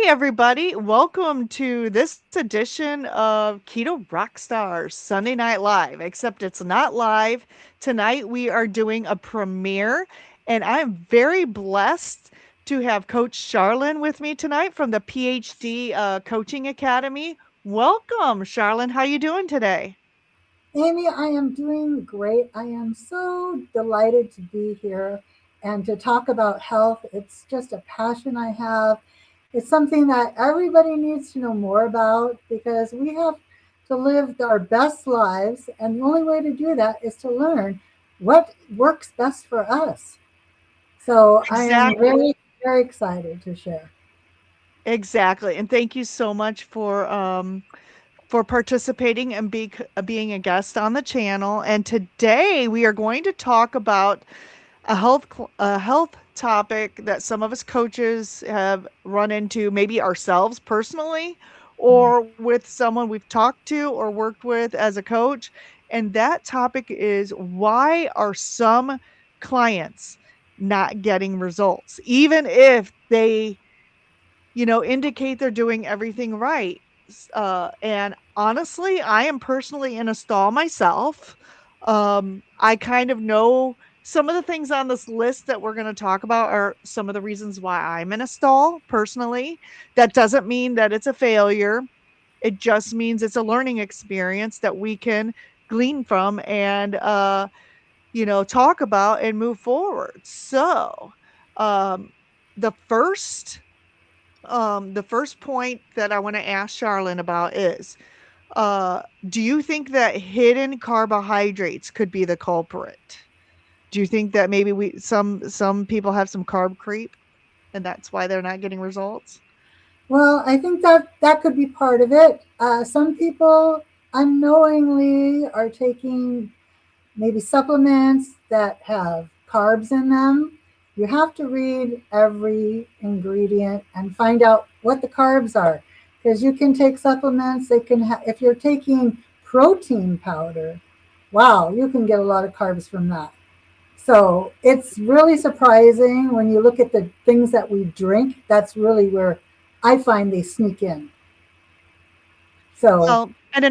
everybody. Welcome to this edition of Keto Rockstars Sunday Night Live, except it's not live. Tonight we are doing a premiere, and I'm very blessed to have Coach Sharlyn with me tonight from the PhD Coaching Academy. Welcome, Sharlyn. How you doing today? Amy, I am doing great. I am so delighted to be here and to talk about health. It's just a passion I have. It's something that everybody needs to know more about because we have to live our best lives. And the only way to do that is to learn what works best for us. So I am Exactly. very, very excited to share. Exactly. And thank you so much for participating and being a guest on the channel. And today we are going to talk about a health topic that some of us coaches have run into, maybe ourselves personally, or with someone we've talked to or worked with as a coach. And that topic is, why are some clients not getting results, even if they indicate they're doing everything right. And honestly, I am personally in a stall myself. I kind of know some of the things on this list that we're going to talk about are some of the reasons why I'm in a stall personally. That doesn't mean that it's a failure. It just means it's a learning experience that we can glean from and, talk about and move forward. So, um, the first the first point that I want to ask Charlene about is, do you think that hidden carbohydrates could be the culprit? Do you think that maybe some people have some carb creep and that's why they're not getting results? Well, I think that could be part of it. Some people unknowingly are taking maybe supplements that have carbs in them. You have to read every ingredient and find out what the carbs are, because you can take supplements. They can if you're taking protein powder, wow, you can get a lot of carbs from that. So it's really surprising when you look at the things that we drink. That's really where I find they sneak in. So Well, and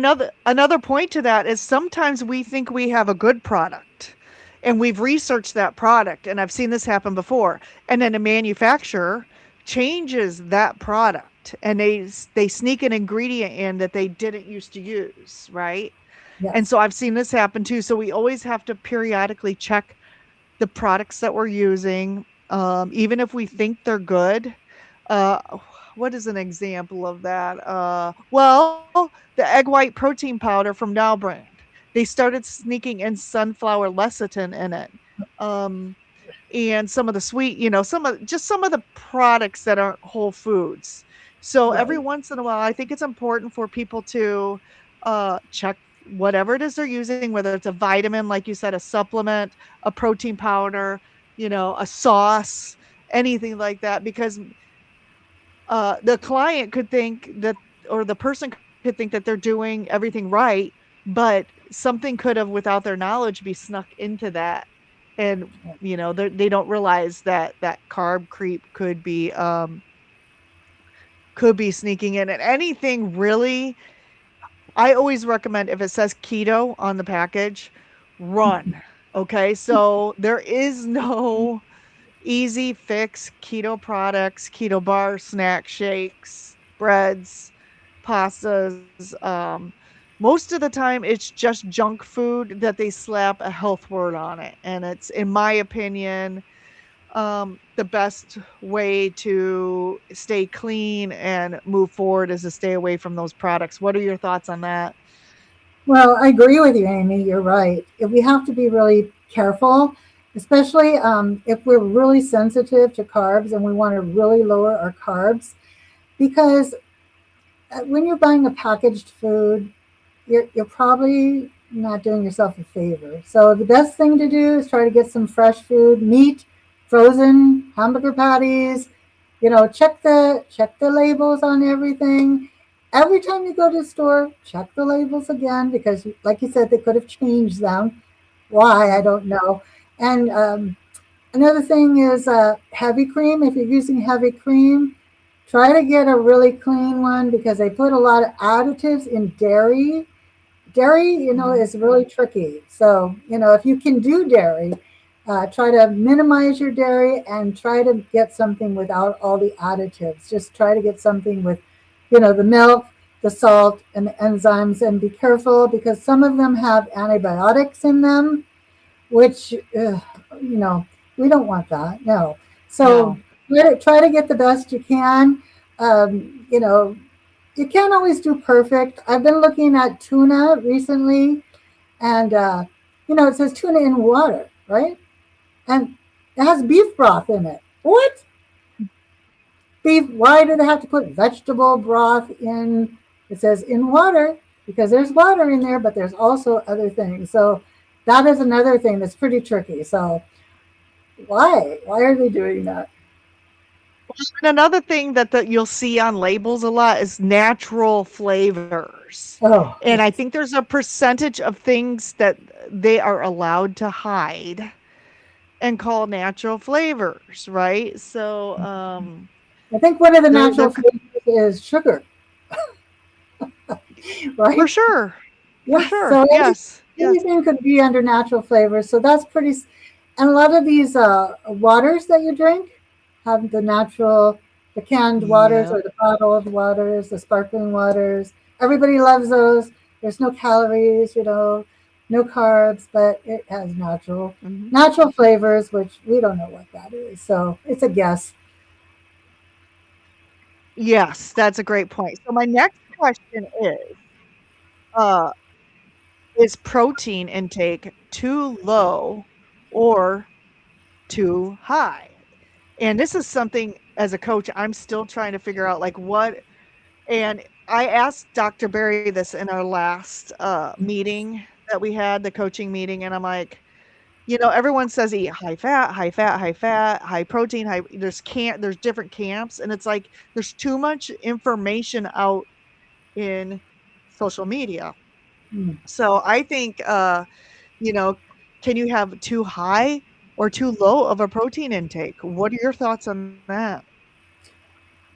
another point to that is sometimes we think we have a good product and we've researched that product, and I've seen this happen before. And then a manufacturer changes that product and they sneak an ingredient in that they didn't used to use, right? And yes, so I've seen this happen too. So we always have to periodically check the products that we're using, even if we think they're good. Uh, what is an example of that? Well, the egg white protein powder from Now Brand. They started sneaking in sunflower lecithin in it. Um, and some of the sweet, some of the products that aren't whole foods. So every right. once in a while, I think it's important for people to check whatever it is they're using, whether it's a vitamin, like you said, a supplement, a protein powder, a sauce, anything like that, because the client could think that, or the person could think that they're doing everything right, but something could have, without their knowledge, be snuck into that. And, they don't realize that that carb creep could be sneaking in. And anything really, I always recommend, if it says keto on the package, run. Okay. So there is no easy fix keto products, keto bars, snack shakes, breads, pastas. Most of the time, it's just junk food that they slap a health word on it. And it's, in my opinion, the best way to stay clean and move forward is to stay away from those products. What are your thoughts on that? Well, I agree with you, Amy. You're right. If we have to be really careful, especially if we're really sensitive to carbs and we want to really lower our carbs, because when you're buying a packaged food, you're probably not doing yourself a favor. So the best thing to do is try to get some fresh food, meat, frozen hamburger patties. Check the labels on everything. Every time you go to the store, check the labels again because, like you said, they could have changed them. Why, I don't know. And another thing is heavy cream. If you're using heavy cream, Try to get a really clean one because they put a lot of additives in dairy. Dairy, Mhm. is really tricky. So, if you can do dairy, try to minimize your dairy and try to get something without all the additives. Just try to get something with, the milk, the salt, and the enzymes. And be careful because some of them have antibiotics in them, which, you know, we don't want that. No. So No. try to get the best you can. You know, you can't always do perfect. I've been looking at tuna recently, and it says tuna in water, right? And it has beef broth in it. What? Beef? Why do they have to put vegetable broth in? It says in water because there's water in there, but there's also other things. So that is another thing that's pretty tricky. So why? Why are they doing that? And another thing that you'll see on labels a lot is natural flavors. Oh, And I think there's a percentage of things that they are allowed to hide and call natural flavors, right? So, I think one of the there natural flavors is sugar, for right? sure, for Yes. sure. So Yes, yes. anything could be under natural flavors. So that's pretty. And a lot of these waters that you drink have the canned waters Yeah. or the bottled waters, the sparkling waters. Everybody loves those. There's no calories, no carbs, but it has Mhm. natural flavors, which we don't know what that is. So it's a guess. Yes, that's a great point. So my next question uh, is protein intake too low or too high? And this is something as a coach, I'm still trying to figure out like what, and I asked Dr. Berry this in our last meeting that we had, the coaching meeting, and I'm like, everyone says eat high fat, high fat, high fat, high protein, high. There's different camps, and it's like there's too much information out in social media. Mm. So I think, you know, can you have too high or too low of a protein intake? What are your thoughts on that?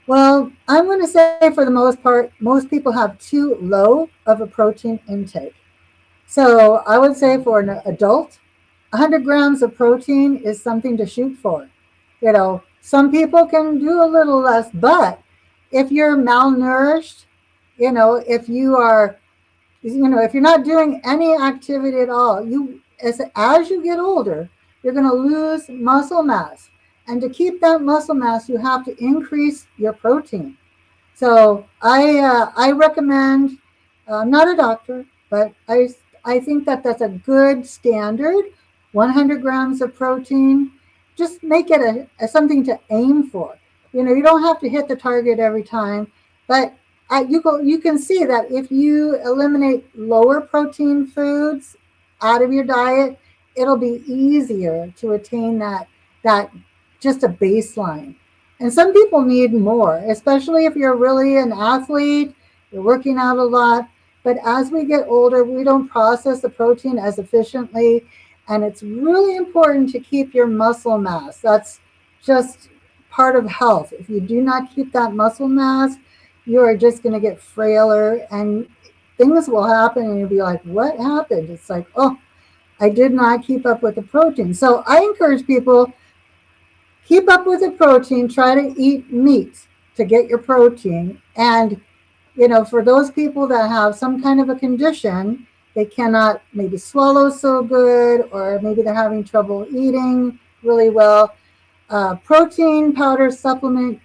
Well, I'm going to say for the most part, most people have too low of a protein intake. So I would say for an adult, 100 grams of protein is something to shoot for. Some people can do a little less, but if you're malnourished, if you are, if you're not doing any activity at all, as you get older, you're going to lose muscle mass. And to keep that muscle mass, you have to increase your protein. So I recommend. I'm not a doctor, but I think that that's a good standard. 100 grams of protein. Just make it a something to aim for. You don't have to hit the target every time, but you can see that if you eliminate lower protein foods out of your diet, it'll be easier to attain that just a baseline. And some people need more, especially if you're really an athlete, you're working out a lot. But as we get older, we don't process the protein as efficiently. And it's really important to keep your muscle mass. That's just part of health. If you do not keep that muscle mass, you are just going to get frailer and things will happen and you'll be like, what happened? It's like, oh, I did not keep up with the protein. So I encourage people keep up with the protein, try to eat meat to get your protein. And, for those people that have some kind of a condition, they cannot maybe swallow so good, or maybe they're having trouble eating really well. Protein powder supplement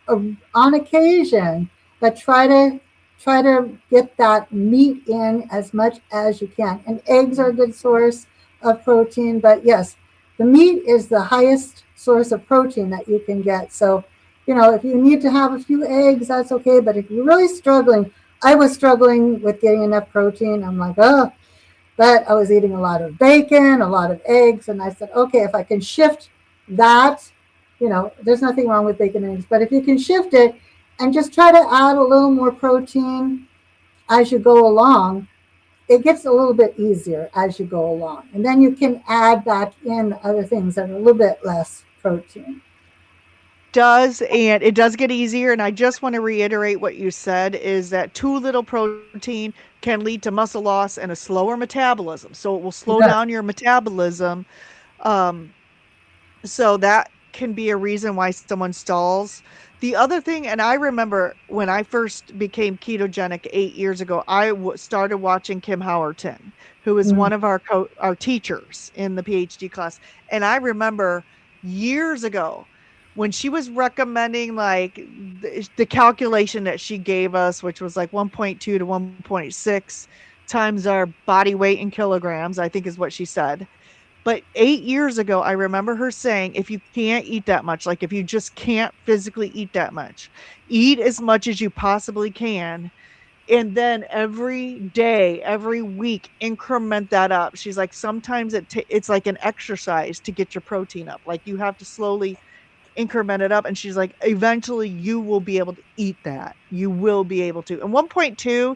on occasion, but try to get that meat in as much as you can. And eggs are a good source of protein, but yes, the meat is the highest source of protein that you can get. So, if you need to have a few eggs, that's okay. But if you're really struggling, I was struggling with getting enough protein. I'm like, oh, but I was eating a lot of bacon, a lot of eggs, and I said, okay, if I can shift that, there's nothing wrong with bacon and eggs, but if you can shift it and just try to add a little more protein as you go along, it gets a little bit easier as you go along. And then you can add back in other things that are a little bit less protein. does, and it does get easier. And I just want to reiterate what you said is that too little protein can lead to muscle loss and a slower metabolism. So it will slow Yeah. down your metabolism. Um, so that can be a reason why someone stalls. The other thing, and I remember when I first became ketogenic 8 years ago, started watching Kim Howerton, who was Mm. one of our teachers in the PhD class. And I remember years ago when she was recommending like the calculation that she gave us, which was like 1.2 to 1.6 times our body weight in kilograms, I think is what she said. But 8 years ago, I remember her saying, if you can't eat that much, like if you just can't physically eat that much, eat as much as you possibly can. And then every day, every week, increment that up. She's like, sometimes it's like an exercise to get your protein up. Like you have to slowly increment it up. And she's like, eventually you will be able to eat that. You will be able to. And 1.2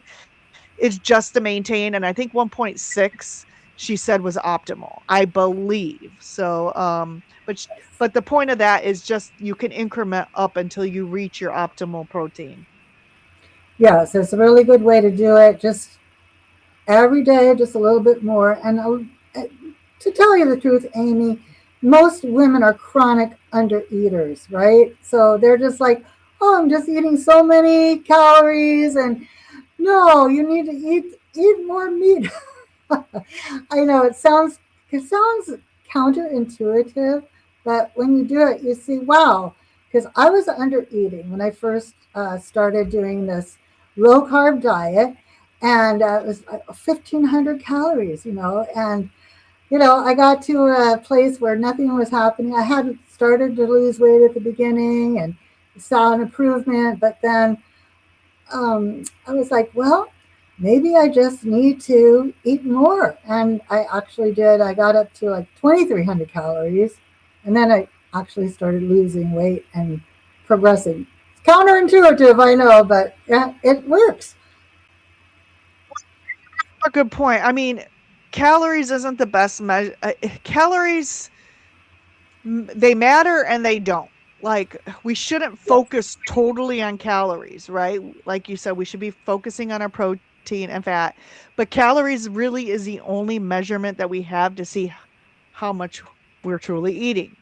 is just to maintain. And I think 1.6 she said was optimal, I believe. So, but the point of that is just you can increment up until you reach your optimal protein. Yes, it's a really good way to do it. Just every day, just a little bit more. And to tell you the truth, Amy, most women are chronic undereaters, right? So they're just like, oh, I'm just eating so many calories, and no, you need to eat more meat. I know it sounds counterintuitive, but when you do it, you see, wow. Because I was under eating when I first started doing this low carb diet, and it was 1,500 calories, and I got to a place where nothing was happening. I hadn't started to lose weight at the beginning and saw an improvement, but then I was like, well, maybe I just need to eat more. And I actually did. I got up to like 2,300 calories. And then I actually started losing weight and progressing. It's counterintuitive, I know, but yeah, it works. A good point. I mean, calories isn't the best measure. Calories, they matter and they don't. Like, we shouldn't focus totally on calories, right? Like you said, we should be focusing on our protein and fat. But calories really is the only measurement that we have to see how much we're truly eating.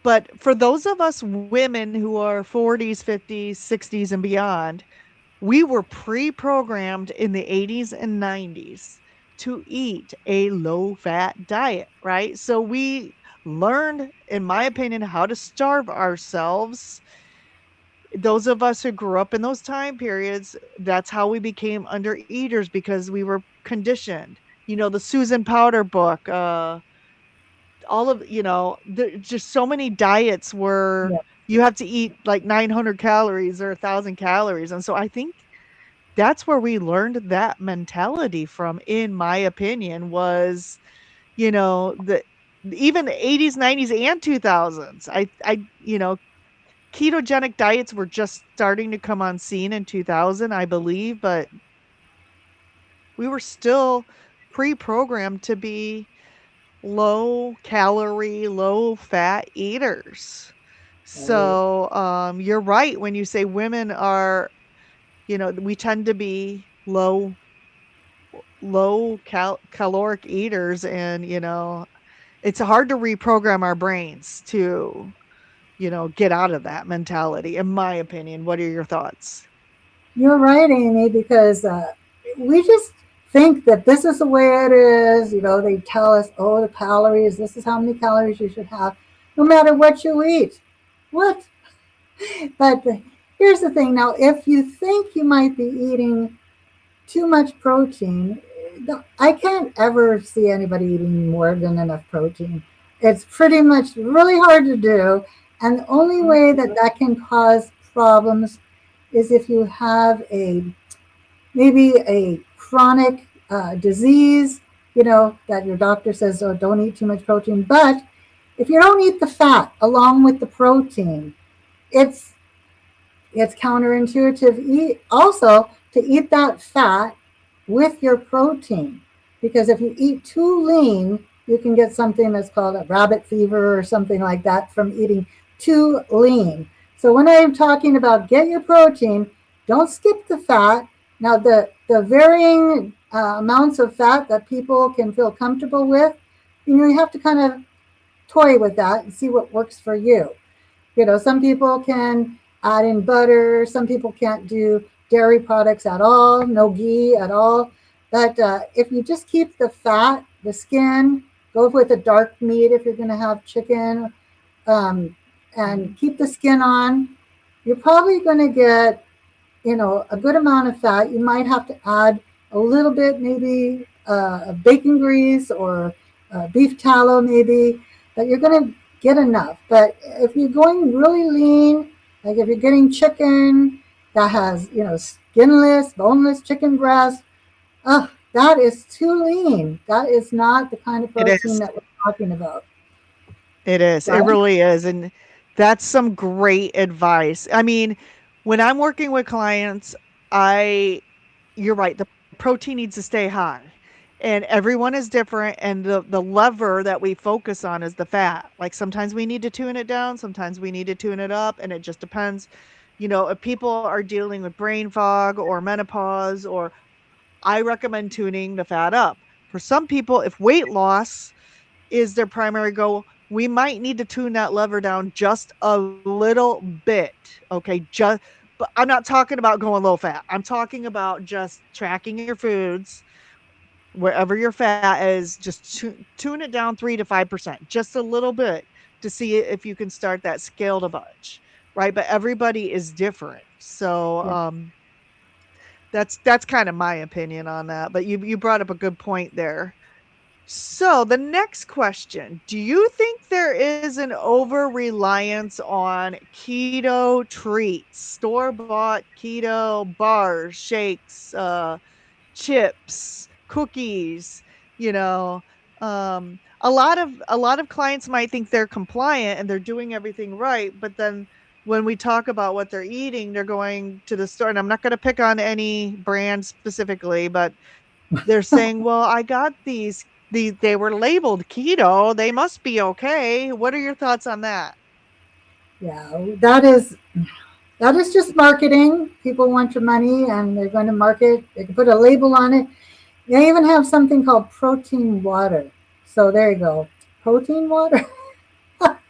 But for those of us women who are 40s, 50s, 60s, and beyond, we were pre programmed in the 80s and 90s to eat a low fat diet, right? So we learned, in my opinion, how to starve ourselves. Those of us who grew up in those time periods, that's how we became undereaters because we were conditioned. The Susan Powder book, all of just so many diets where Yeah. you have to eat like 900 calories or 1,000 calories. And so I think that's where we learned that mentality from, in my opinion, was, the even the 80s, 90s, and 2000s. Ketogenic diets were just starting to come on scene in 2000, I believe, but we were still pre-programmed to be low calorie, low fat eaters. Right. So, you're right when you say women are, we tend to be caloric eaters, and it's hard to reprogram our brains to get out of that mentality, in my opinion. What are your thoughts? You're right, Amy, because we just think that this is the way it is. They tell us, oh, the calories, this is how many calories you should have, no matter what you eat. What? But here's the thing now, if you think you might be eating too much protein, I can't ever see anybody eating more than enough protein. It's pretty much really hard to do. And the only Mhm. way that that can cause problems is if you have maybe a chronic disease, that your doctor says, oh, don't eat too much protein. But if you don't eat the fat along with the protein, it's it's counterintuitive also to eat that fat with your protein, because if you eat too lean, you can get something that's called a rabbit fever or something like that from eating too lean. So when I'm talking about get your protein, don't skip the fat. Now the varying amounts of fat that people can feel comfortable with, you have to kind of toy with that and see what works for you. Some people can add in butter. Some people can't do dairy products at all, no ghee at all. But if you just keep the fat, the skin, go with a dark meat if you're going to have chicken, um, and keep the skin on, you're probably going to get, a good amount of fat. You might have to add a little bit, maybe bacon grease or beef tallow, maybe, but you're going to get enough. But if you're going really lean, like if you're getting chicken that has, skinless, boneless chicken breast, that is too lean. That is not the kind of It protein is. that we're talking about, It is. It right? really is. And that's some great advice. I mean, when I'm working with clients, I you're right, the protein needs to stay high. And everyone is different and the lever that we focus on is the fat. Like sometimes we need to tune it down, sometimes we need to tune it up, and it just depends. If people are dealing with brain fog or menopause, or I recommend tuning the fat up. For some people, if weight loss is their primary goal, we might need to tune that lever down just a little bit. Okay, but I'm not talking about going low fat. I'm talking about just tracking your foods wherever your fat is, just tune it down 3 to 5%, just a little bit, to see if you can start that scale to budge, right? But everybody is different, so Yeah. that's kind of my opinion on that. But you brought up a good point there. So, the next question, do you think there is an over reliance on keto treats, store bought keto bars, shakes, chips, cookies, you know? A lot of clients might think they're compliant and they're doing everything right, but then when we talk about what they're eating, they're going to the store, and I'm not going to pick on any brand specifically, but they're saying, "Well, I got they were labeled keto, they must be okay." What are your thoughts on that? Yeah, that is just marketing. People want your money and they're going to market. They can put a label on it. They even have something called protein water. So there you go. Protein water.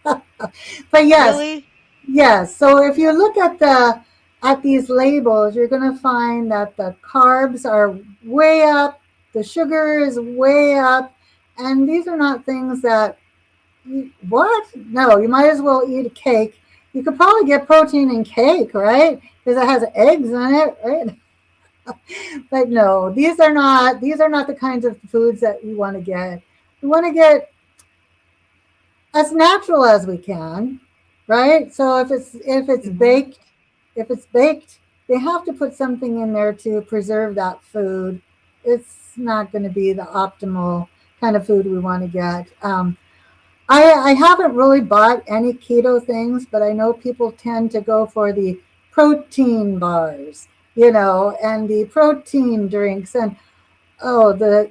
But yes, Really? yes. So if you look at these labels, you're going to find that the carbs are way up, the sugar is way up, and these are not things that what? No, you might as well eat a cake. You could probably get protein in cake, right? Because it has eggs in it, right? But no, these are not the kinds of foods that we want to get. We want to get as natural as we can, right? So if it's Mhm. baked, if it's baked, they have to put something in there to preserve that food. It's not going to be the optimal kind of food we want to get. I haven't really bought any keto things, but I know people tend to go for the protein bars, and the protein drinks, and oh, the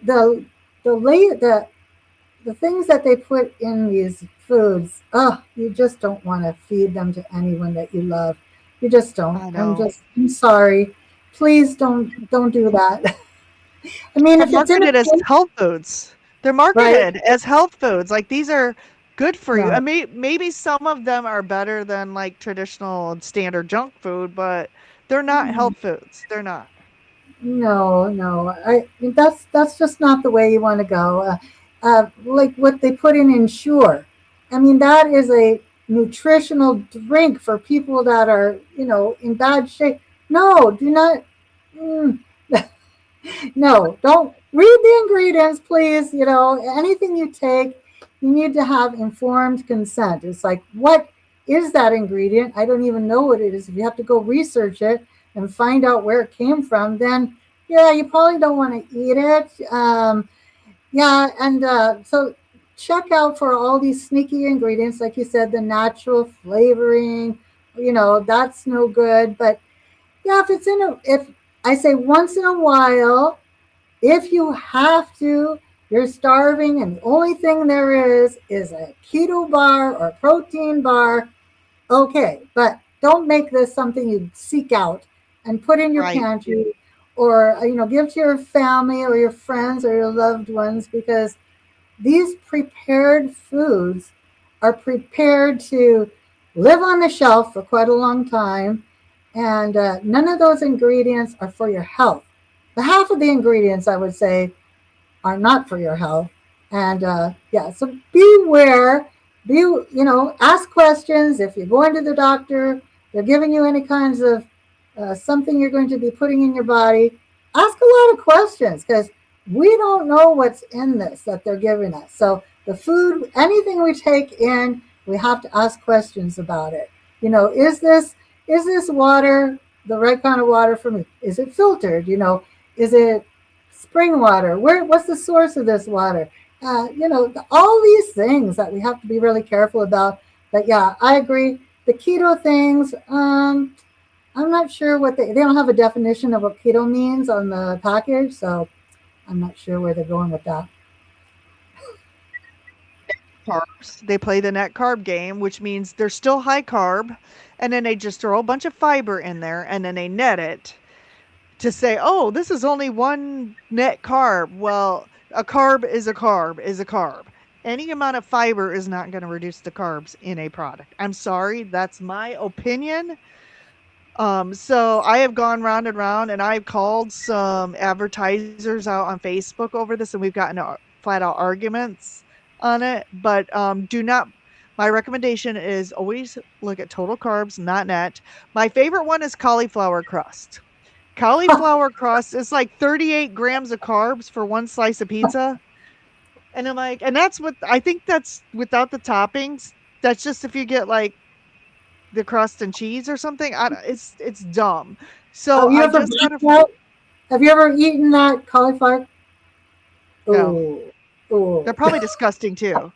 things that they put in these foods. Oh, you just don't want to feed them to anyone that you love. You just don't. I I'm know. just. I'm sorry. Please don't do that. I mean, They're if it's in a marketed as health foods. They're right, marketed as health foods, like, these are good for you. I no. mean, maybe some of them are better than, like, traditional and standard junk food, but they're not health foods. They're not. No, no. That's just not the way you want to go. Like what they put in Ensure. I mean, that is a nutritional drink for people that are, in bad shape. No, do not. Mm, no, don't read the ingredients, please. Anything you take, you need to have informed consent. It's like, what is that ingredient? I don't even know what it is. If you have to go research it and find out where it came from, then yeah, you probably don't want to eat it. Yeah, and so check out for all these sneaky ingredients, like you said, the natural flavoring. That's no good. But yeah, if I say once in a while, if you have to, you're starving, and the only thing there is a keto bar or a protein bar. okay, but don't make this something you seek out and put in your Right. pantry, or give to your family or your friends or your loved ones, because these prepared foods are prepared to live on the shelf for quite a long time, and none of those ingredients are for your health. The half of the ingredients, I would say, are not for your health. And yeah, so beware. Ask questions. If you're going to the doctor, they're giving you any kinds of something you're going to be putting in your body, ask a lot of questions, because we don't know what's in this that they're giving us. So the food, anything we take in, we have to ask questions about it. Is this water the right kind of water for me? Is it filtered? Is it spring water? What's the source of this water? All these things that we have to be really careful about. But yeah, I agree. The keto things, I'm not sure what they don't have a definition of what keto means on the package, so I'm not sure where they're going with that. Carbs. They play the net carb game, which means they're still high carb, and then they just throw a bunch of fiber in there, and then they net it to say, "Oh, this is only one net carb." Well, a carb is a carb is a carb. Any amount of fiber is not going to reduce the carbs in a product. I'm sorry, that's my opinion. So I have gone round and round, and I've called some advertisers out on Facebook over this, and we've gotten flat out arguments on it. But do not. My recommendation is always look at total carbs, not net. My favorite one is cauliflower crust. Cauliflower crust is like 38 grams of carbs for one slice of pizza. And I'm like, and that's what I think that's without the toppings. That's just if you get like the crust and cheese or something. It's dumb. So Have you I ever just got bought to that? Have you ever eaten that cauliflower? no. Oh, They're oh. probably disgusting too.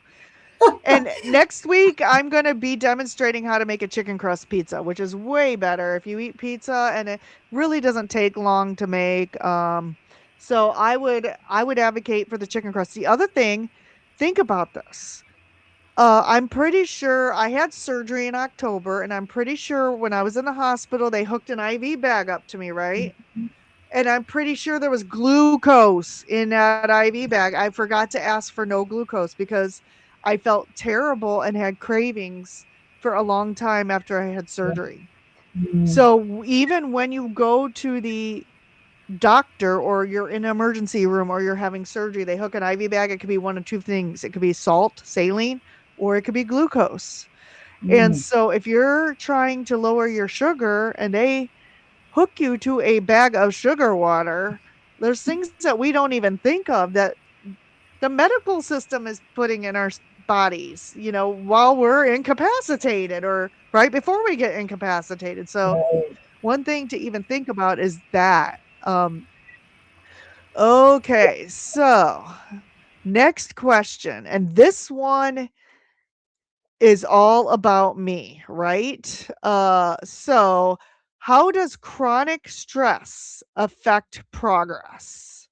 And next week I'm going to be demonstrating how to make a chicken crust pizza, which is way better if you eat pizza, and it really doesn't take long to make. So I would advocate for the chicken crust. The other thing, think about this. I'm pretty sure I had surgery in October, and I'm pretty sure when I was in the hospital, they hooked an IV bag up to me, right? And I'm pretty sure there was glucose in that IV bag. I forgot to ask for no glucose because I felt terrible and had cravings for a long time after I had surgery. Mm, So even when you go to the doctor or you're in an emergency room or you're having surgery, they hook an IV bag. It could be one of two things. It could be salt, saline, or it could be glucose. And mm. so if you're trying to lower your sugar and they hook you to a bag of sugar water, there's things that we don't even think of that the medical system is putting in our bodies, while we're incapacitated or right before we get incapacitated. So Right. one thing to even think about is that. Okay, so next question. And this one is all about me, right? So how does chronic stress affect progress?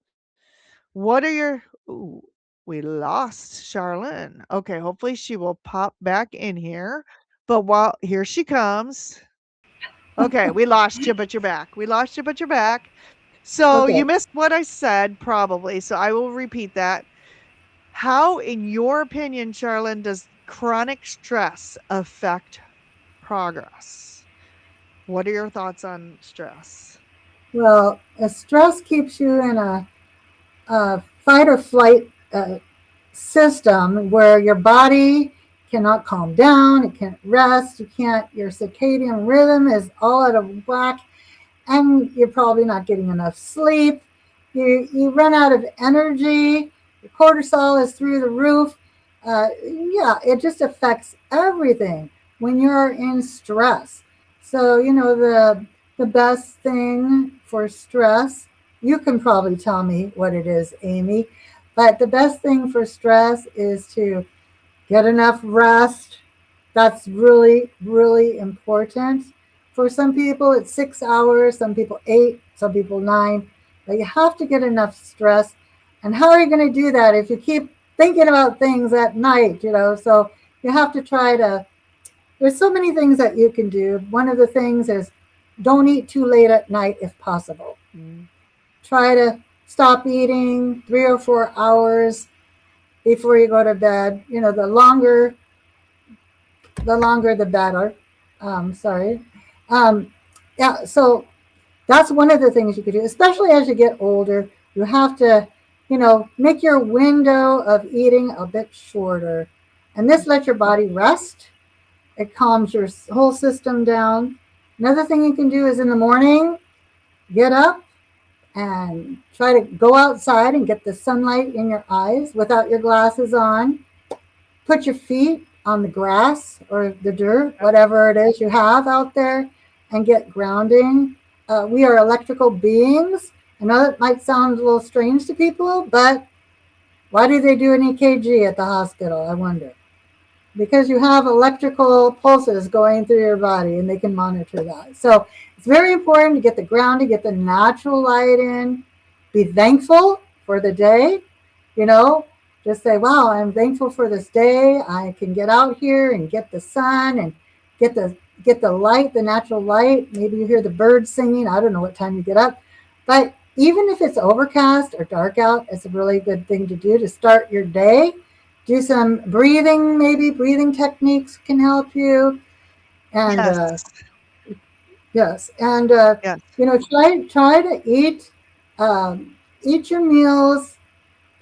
What are your ooh, we lost Sharlyn. Okay, hopefully she will pop back in here. But while here she comes. Okay, we lost you, but you're back. We lost you, but you're back. So you Okay. missed what I said, probably. So I will repeat that. How, in your opinion, Sharlyn, does chronic stress affect progress? What are your thoughts on stress? Well, stress keeps you in a fight or flight system where your body cannot calm down, it can't rest, your circadian rhythm is all out of whack, and you're probably not getting enough sleep. You run out of energy, your cortisol is through the roof. Yeah, it just affects everything when you're in stress. So, the best thing for stress, you can probably tell me what it is, Amy, but the best thing for stress is to get enough rest. That's really, really important. For some people, it's 6 hours, some people 8, some people 9. But you have to get enough stress. And how are you going to do that if you keep thinking about things at night? So you have to try to, there's so many things that you can do. One of the things is don't eat too late at night if possible. Mm. Try to stop eating 3 or 4 hours before you go to bed. You know, the longer the better. Sorry. Um, yeah, so that's one of the things you could do, especially as you get older. You have to, make your window of eating a bit shorter. And this lets your body rest. It calms your whole system down. Another thing you can do is in the morning, get up and try to go outside and get the sunlight in your eyes without your glasses on. Put your feet on the grass or the dirt, whatever it is you have out there, and get grounding. We are electrical beings. I know that might sound a little strange to people, but why do they do an EKG at the hospital? I wonder. Because you have electrical pulses going through your body and they can monitor that. So it's very important to get the grounding, get the natural light in, be thankful for the day, you know, just say, wow, I'm thankful for this day. I can get out here and get the sun and get the light, the natural light. Maybe you hear the birds singing. I don't know what time you get up. But even if it's overcast or dark out, it's a really good thing to do to start your day. Do some breathing, maybe breathing techniques can help you. And Yes. yes, and Yes. try to eat your meals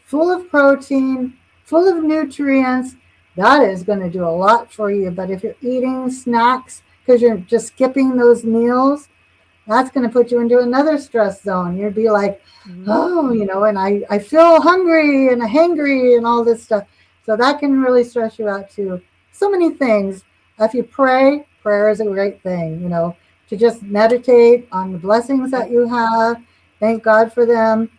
full of protein, full of nutrients. That is going to do a lot for you. But if you're eating snacks because you're just skipping those meals, that's going to put you into another stress zone. You'd be like, Mhm. oh, and I feel hungry and hangry and all this stuff. So that can really stress you out too. So many things. If you pray, prayer is a great thing, to just meditate on the blessings Yep. that you have. Thank God for them.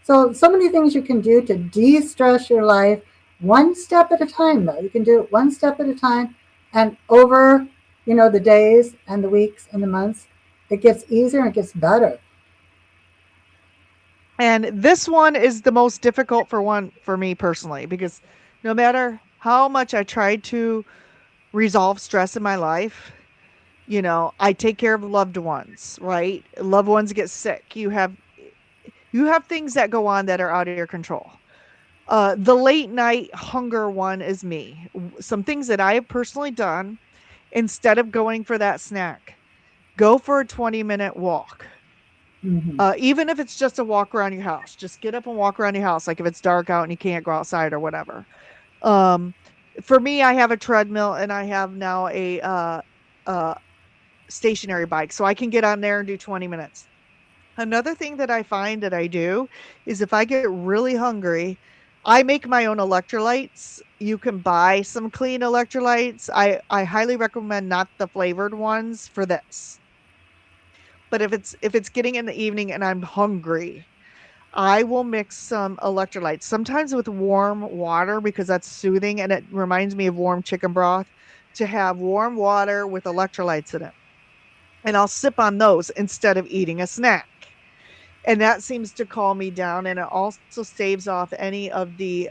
So many things you can do to de-stress your life one step at a time, though. You can do it one step at a time. And over, the days and the weeks and the months, it gets easier and it gets better. And this one is the most difficult for me personally because no matter how much I try to resolve stress in my life, I take care of loved ones, right? Loved ones get sick. You have things that go on that are out of your control. The late night hunger one is me. Some things that I have personally done instead of going for that snack, go for a 20-minute walk. Hmm. Even if it's just a walk around your house, just get up and walk around your house. Like if it's dark out and you can't go outside or whatever. Um, for me, I have a treadmill and I have now a uh, stationary bike, so I can get on there and do 20 minutes. Another thing that I find that I do is if I get really hungry, I make my own electrolytes. You can buy some clean electrolytes. I highly recommend not the flavored ones for this. But if it's getting in the evening and I'm hungry, I will mix some electrolytes, sometimes with warm water because that's soothing and it reminds me of warm chicken broth to have warm water with electrolytes in it. And I'll sip on those instead of eating a snack. And that seems to calm me down and it also staves off any of the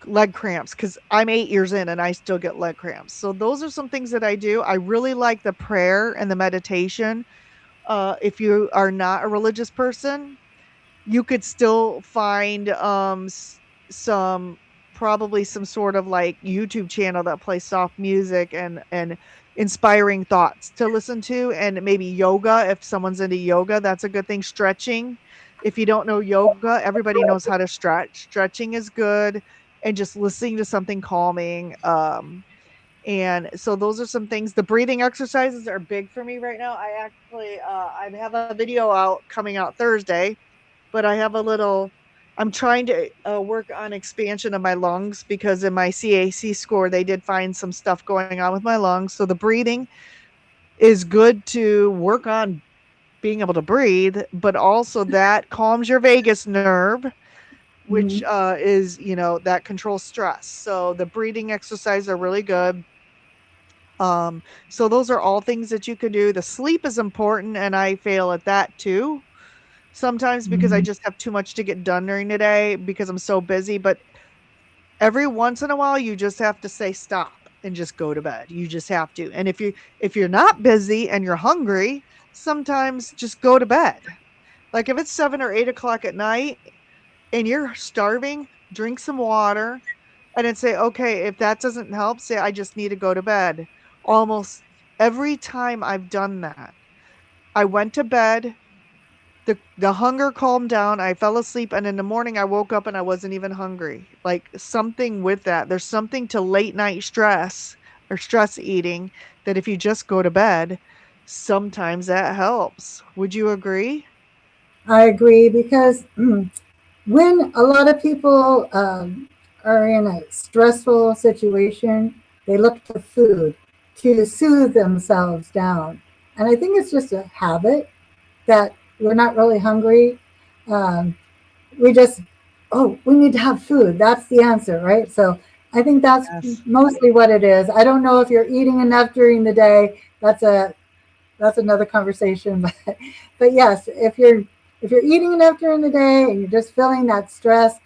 leg cramps because I'm 8 years in and I still get leg cramps. So those are some things that I do. I really like the prayer and the meditation. If you are not a religious person, you could still find some probably some sort of like YouTube channel that plays soft music and inspiring thoughts to listen to, and maybe yoga if someone's into yoga, that's a good thing. Stretching. If you don't know yoga, everybody knows how to stretch. Stretching is good, and just listening to something calming. And so those are some things. The breathing exercises are big for me right now. I have a video out coming out Thursday, but I have a little. I'm trying to work on expansion of my lungs because in my CAC score they did find some stuff going on with my lungs. So the breathing is good to work on being able to breathe, but also that calms your vagus nerve, which Hmm. is that controls stress. So the breathing exercises are really good. So those are all things that you can do. The sleep is important, and I fail at that too sometimes because I Hmm. just have too much to get done during the day because I'm so busy. But every once in a while, you just have to say stop and just go to bed. You just have to. And if you're not busy and you're hungry, sometimes just go to bed. Like if it's 7 or 8 o'clock at night and you're starving, drink some water and then say, okay, if that doesn't help, say I just need to go to bed. Almost every time I've done that, I went to bed, the hunger calmed down, I fell asleep, and in the morning I woke up and I wasn't even hungry. Like something with that. There's something to late night stress or stress eating that if you just go to bed, sometimes that helps. Would you agree? I agree because when a lot of people are in a stressful situation, they look to food to soothe themselves down. And I think it's just a habit that we're not really hungry. Um, we just, oh, we need to have food. That's the answer, right? So I think that's Yes. mostly what it is. I don't know if you're eating enough during the day. That's another conversation. But yes, if you're eating enough during the day and you're just feeling that stress,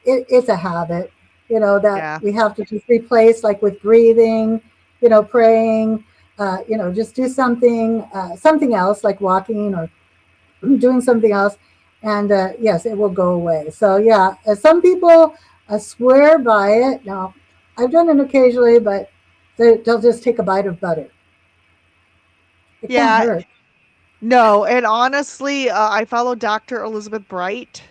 it's a habit, that Yeah. we have to just replace, like with breathing, praying, just do something else like walking or doing something else. And yes, it will go away. So yeah, some people swear by it. Now, I've done it occasionally, but they'll just take a bite of butter. It can't Yeah. hurt. No, and honestly, I follow Dr. Elizabeth Bright.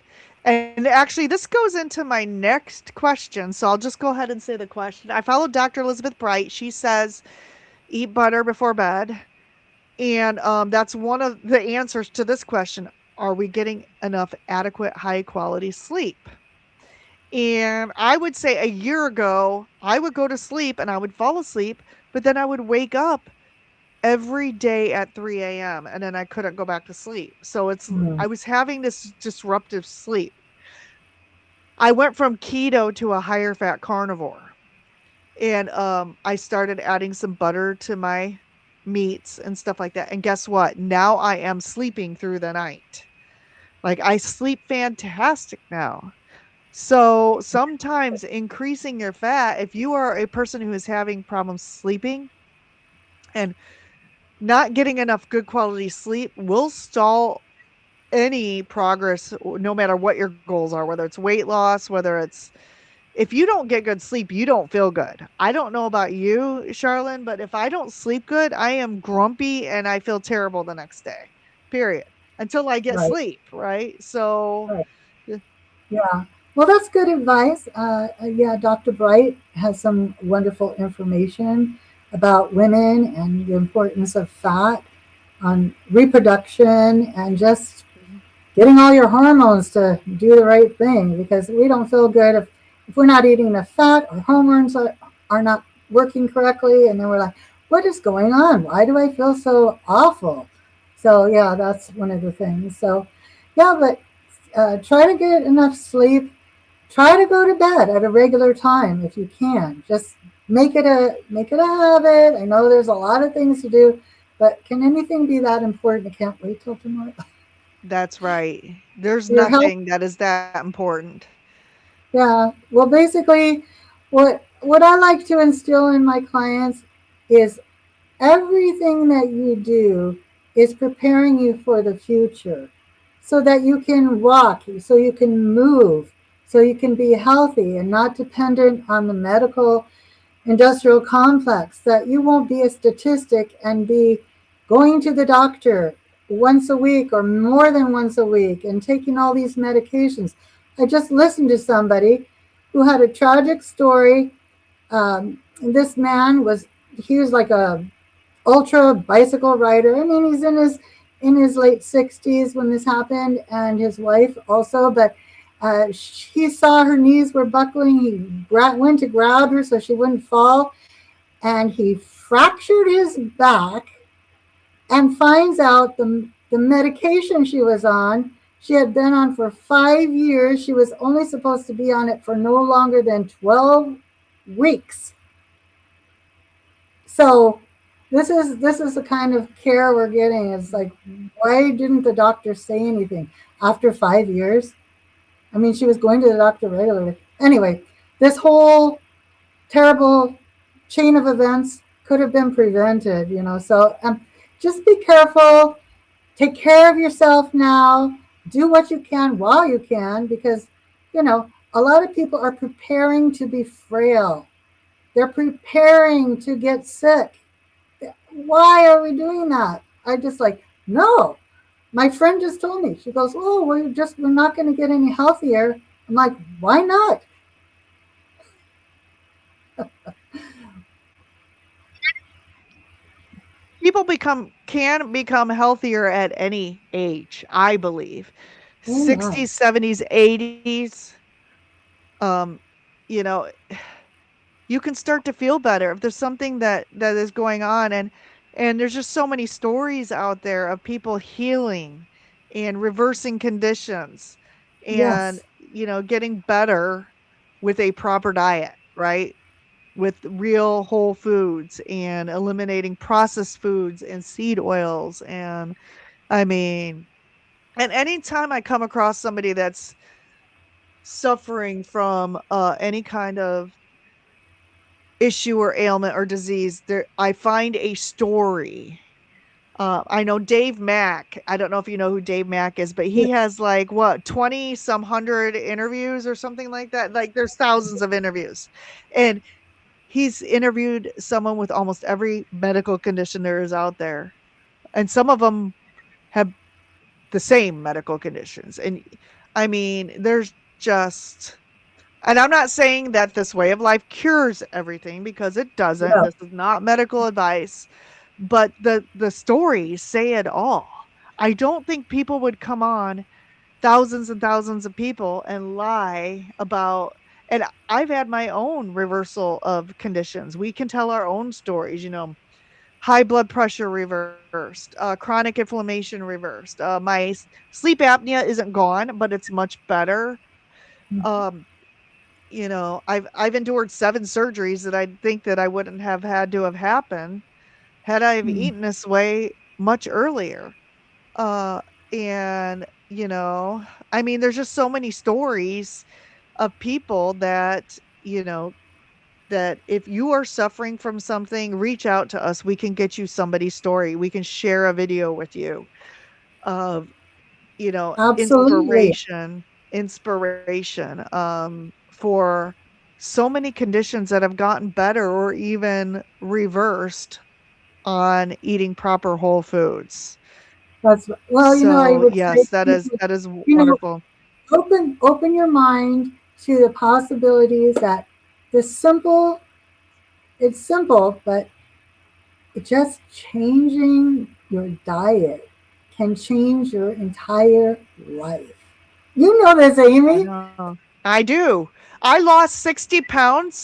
And actually, this goes into my next question. So I'll just go ahead and say the question. I follow Dr. Elizabeth Bright. She says, eat butter before bed. And that's one of the answers to this question. Are we getting enough adequate, high quality sleep? And I would say a year ago, I would go to sleep and I would fall asleep, but then I would wake up every day at 3 a.m. and then I couldn't go back to sleep. So Mm. I was having this disruptive sleep. I went from keto to a higher fat carnivore. And I started adding some butter to my meats and stuff like that. And guess what? Now I am sleeping through the night. Like I sleep fantastic now. So sometimes increasing your fat, if you are a person who is having problems sleeping and not getting enough good quality sleep, will stall any progress no matter what your goals are, whether it's weight loss, whether it's if you don't get good sleep, you don't feel good. I don't know about you, Sharlyn, but if I don't sleep good, I am grumpy and I feel terrible the next day. Period. Until I get Right, sleep, right? So right. Yeah. Well, that's good advice. Yeah, Dr. Bright has some wonderful information about women and the importance of fat on reproduction and just getting all your hormones to do the right thing, because we don't feel good if we're not eating enough fat. Our hormones are not working correctly. And then we're like, what is going on? Why do I feel so awful? So, yeah, that's one of the things. So, yeah, but try to get enough sleep. Try to go to bed at a regular time if you can. Just make it a habit. I know there's a lot of things to do, but can anything be that important? I can't wait till tomorrow. that's right. There's Your health. nothing that is that important. Yeah. Well, basically, what I like to instill in my clients is everything that you do is preparing you for the future, so that you can walk, so you can move, so you can be healthy and not dependent on the medical industrial complex, that you won't be a statistic and be going to the doctor once a week or more than once a week and taking all these medications. I just listened to somebody who had a tragic story. This man he was like a ultra bicycle rider. I mean, he's in his late 60s when this happened, and his wife also. But he saw her knees were buckling. He went to grab her so she wouldn't fall, and he fractured his back. And finds out the medication she was on, she had been on for 5 years. She was only supposed to be on it for no longer than 12 weeks. So this is the kind of care we're getting. It's like, why didn't the doctor say anything after 5 years? I mean, she was going to the doctor regularly. Anyway, this whole terrible chain of events could have been prevented, So just be careful. Take care of yourself now. Do what you can while you can, because, a lot of people are preparing to be frail. They're preparing to get sick. Why are we doing that? I just like, no. My friend just told me, she goes, oh, we're not going to get any healthier. I'm like, why not? People can become healthier at any age, I believe. Oh my. 60s, 70s, 80s. Um, you know, you can start to feel better if there's something that is going on, and there's just so many stories out there of people healing and reversing conditions and Yes. getting better with a proper diet, right? With real whole foods and eliminating processed foods and seed oils. And I mean, and anytime I come across somebody that's suffering from any kind of issue or ailment or disease, there I find a story. I know Dave Mack. I don't know if you know who Dave Mack is, but he Yes. has like what 20 some hundred interviews or something like that. Like there's thousands of interviews. And he's interviewed someone with almost every medical condition there is out there. And some of them have the same medical conditions. And I mean, there's just and I'm not saying that this way of life cures everything because it doesn't. Yeah. This is not medical advice, but the stories say it all. I don't think people would come on thousands and thousands of people and lie about and I've had my own reversal of conditions. We can tell our own stories, high blood pressure reversed, chronic inflammation reversed. My sleep apnea isn't gone, but it's much better. Um, I've endured 7 surgeries that I think that I wouldn't have had to have happened had I have Mm. eaten this way much earlier. Uh, and, I mean, there's just so many stories of people that, that if you are suffering from something, reach out to us. We can get you somebody's story. We can share a video with you of, Absolutely. inspiration for so many conditions that have gotten better or even reversed on eating proper whole foods. That's well, I So would say yes, to people, that is you know, wonderful. open your mind to the possibilities that the simple it's simple, but just changing your diet can change your entire life. You know this, I Amy. know. I do. I lost 60 pounds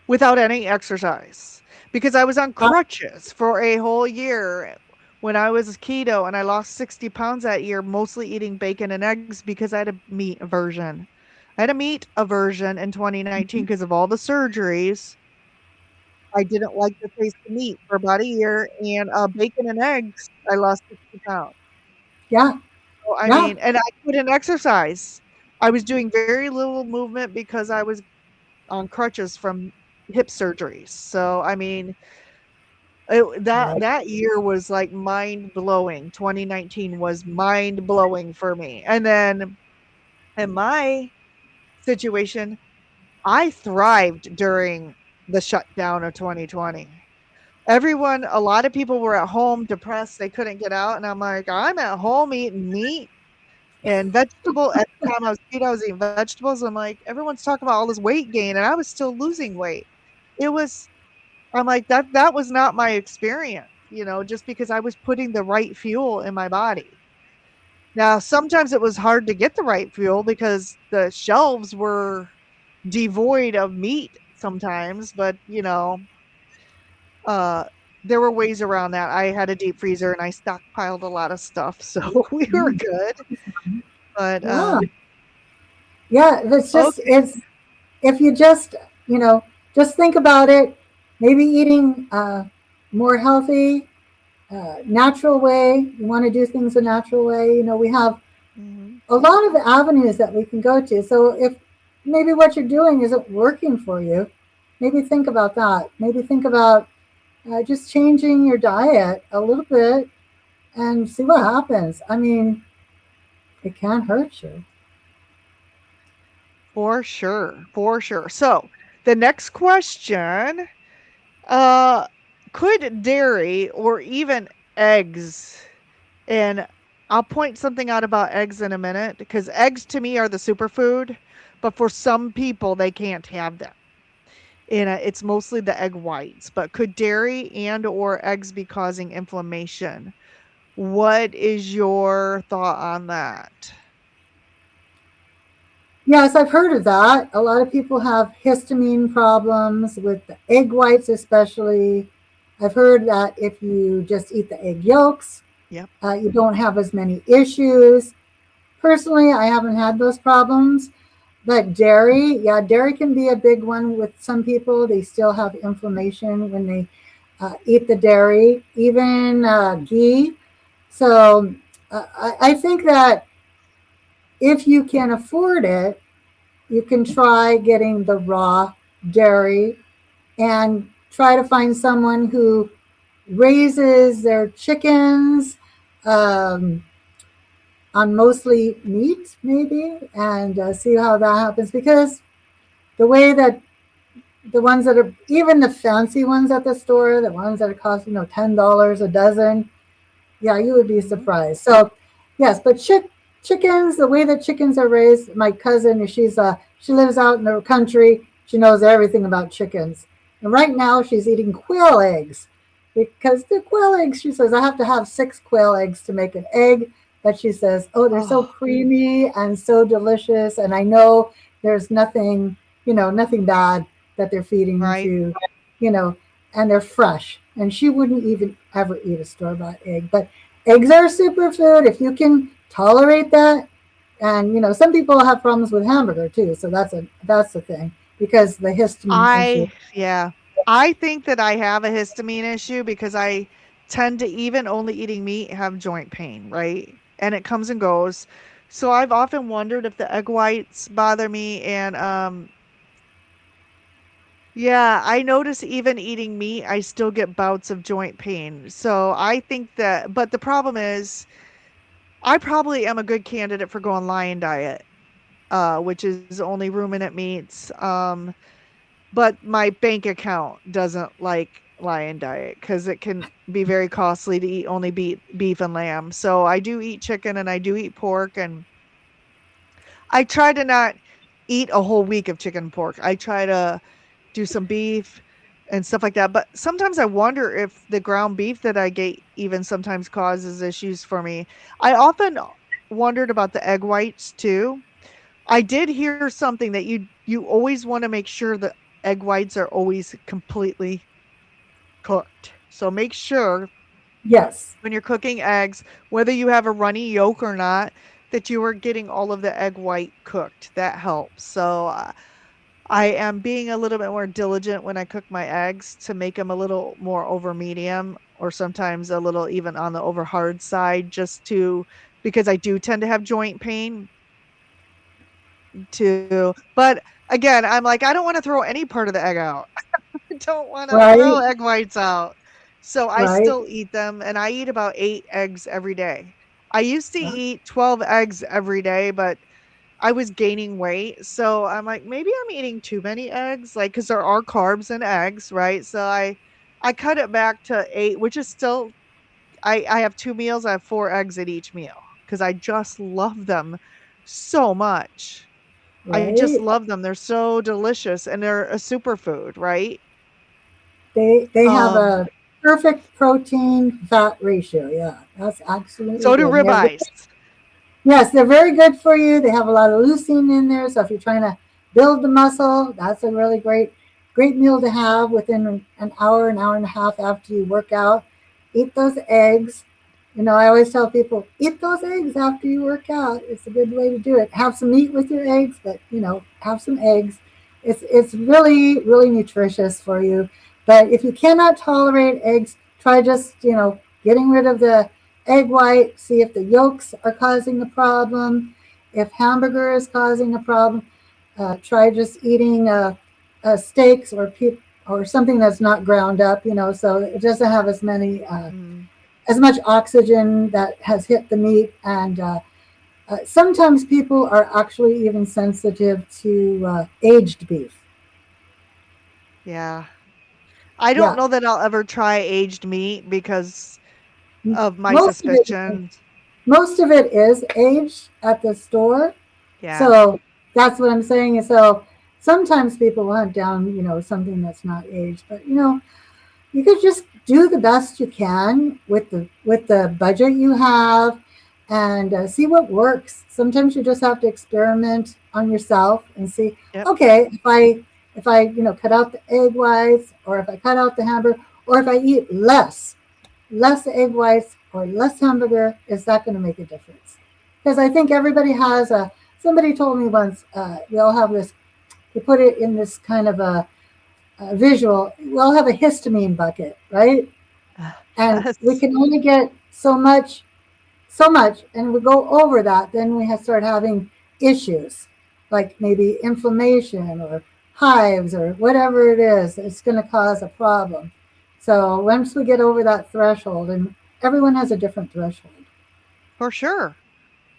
without any exercise because I was on Uh, crutches for a whole year when I was keto and I lost 60 pounds that year, mostly eating bacon and eggs because I had a meat aversion. I had a meat aversion in 2019 because of all the surgeries. I didn't like the taste of meat for about a year, and bacon and eggs, I lost 60 pounds. yeah, So, I yeah, mean, and I couldn't exercise. I was doing very little movement because I was on crutches from hip surgeries. So, I mean, right. that year was like mind blowing. 2019 was mind blowing for me. And then in my situation, I thrived during the shutdown of 2020. A lot of people were at home depressed. They couldn't get out. And I'm like, I'm at home eating meat and vegetable. At the time I was keto, I was eating vegetables. I'm like, everyone's talking about all this weight gain, and I was still losing weight. It was I'm like, that was not my experience, just because I was putting the right fuel in my body. Now, sometimes it was hard to get the right fuel because the shelves were devoid of meat sometimes, but uh there were ways around that. I had a deep freezer and I stockpiled a lot of stuff, so we were Mm, good. But yeah, yeah. okay. It's if you you know, just think about it. Maybe eating more healthy, natural way. You want to do things a natural way. We have Mhm. a lot of avenues that we can go to. So if maybe what you're doing isn't working for you, maybe think about that. Maybe think about just changing your diet a little bit and see what happens. I mean, it can't hurt you. For sure, for sure. So, the next question, uh, could dairy or even eggs, and I'll point something out about eggs in a minute because eggs to me are the superfood, but for some people they can't have them. And it's mostly the egg whites, but could dairy and or eggs be causing inflammation? What is your thought on that? Yes, I've heard of that. A lot of people have histamine problems with the egg whites, especially. I've heard that if you just eat the egg yolks, Yep. you don't have as many issues. Personally, I haven't had those problems. But dairy, yeah, dairy can be a big one with some people. They still have inflammation when they eat the dairy, even ghee. So I think that if you can afford it, you can try getting the raw dairy and try to find someone who raises their chickens um, on mostly meat, maybe, and see how that happens. Because the way that the ones that are even the fancy ones at the store, the ones that are cost $10 a dozen, yeah, you would be Mhm. surprised. So, yes, but chickens, the way that chickens are raised, my cousin, she lives out in the country. She knows everything about chickens, and right now she's eating quail eggs because the quail eggs. She says I have to have 6 quail eggs to make an egg. But she says, oh, they're so Oh, creamy and so delicious, and I know there's nothing, nothing bad that they're feeding right. to, you know, and they're fresh. And she wouldn't even ever eat a store bought egg. But eggs are a superfood if you can tolerate that. And some people have problems with hamburger too, so that's the thing because the histamine issue. Yeah. I think that I have a histamine issue because I tend to, even only eating meat, have joint pain, right? And it comes and goes. So I've often wondered if the egg whites bother me, and yeah, I notice even eating meat, I still get bouts of joint pain. So I think that, but the problem is I probably am a good candidate for going lion diet, which is only ruminant meats. But my bank account doesn't like lion diet because it can be very costly to eat only beef and lamb. So I do eat chicken and I do eat pork, and I try to not eat a whole week of chicken and pork. I try to do some beef and stuff like that. But sometimes I wonder if the ground beef that I get even sometimes causes issues for me. I often wondered about the egg whites too. I did hear something that you always want to make sure the egg whites are always completely cooked. So make sure Yes, when you're cooking eggs, whether you have a runny yolk or not, that you are getting all of the egg white cooked. That helps. So I am being a little bit more diligent when I cook my eggs to make them a little more over medium or sometimes a little even on the over hard side, just to, because I do tend to have joint pain too. But again, I'm like, I don't want to throw any part of the egg out. I don't want to throw right, egg whites out. So I right. still eat them, and I eat about 8 eggs every day. I used to eat 12 eggs every day, but I was gaining weight. So I'm like, maybe I'm eating too many eggs, like, because there are carbs in eggs, right? So I cut it back to 8, which is still, I have 2 meals. I have 4 eggs at each meal because I just love them so much. I just Right. love them. They're so delicious and they're a superfood, right? They have Um, a perfect protein fat ratio. Yeah, that's absolutely so do good. And ribeyes. yes, they're very good for you. They have a lot of leucine in there. So if you're trying to build the muscle, that's a really great meal to have within an hour and a half after you work out. Eat those eggs. I always tell people, eat those eggs after you work out. It's a good way to do it. Have some meat with your eggs, but have some eggs. It's really, really nutritious for you. But if you cannot tolerate eggs, try just, getting rid of the egg white, see if the yolks are causing a problem. If hamburger is causing a problem, try just eating. steaks or something that's not ground up, so it doesn't have Mm. as much oxygen that has hit the meat. And sometimes people are actually even sensitive to aged beef. Yeah. I don't Yeah, know that I'll ever try aged meat because of my most of it suspicions. most of it is aged at the store. Yeah. So that's what I'm saying. And so sometimes people will hunt down, something that's not aged, but you could just do the best you can with the budget you have, and see what works. Sometimes you just have to experiment on yourself and see, Yep. okay, if I cut out the egg whites, or if I cut out the hamburger, or if I eat less egg whites or less hamburger, is that going to make a difference? Because I think everybody has a. Somebody told me once, we all have this. They put it in this kind of a visual. We all have a histamine bucket, right? And we Yes. can only get so much, and we go over that, then we start having issues, like maybe inflammation or hives or whatever it is. It's going to cause a problem. So once we get over that threshold, and everyone has a different threshold. For sure.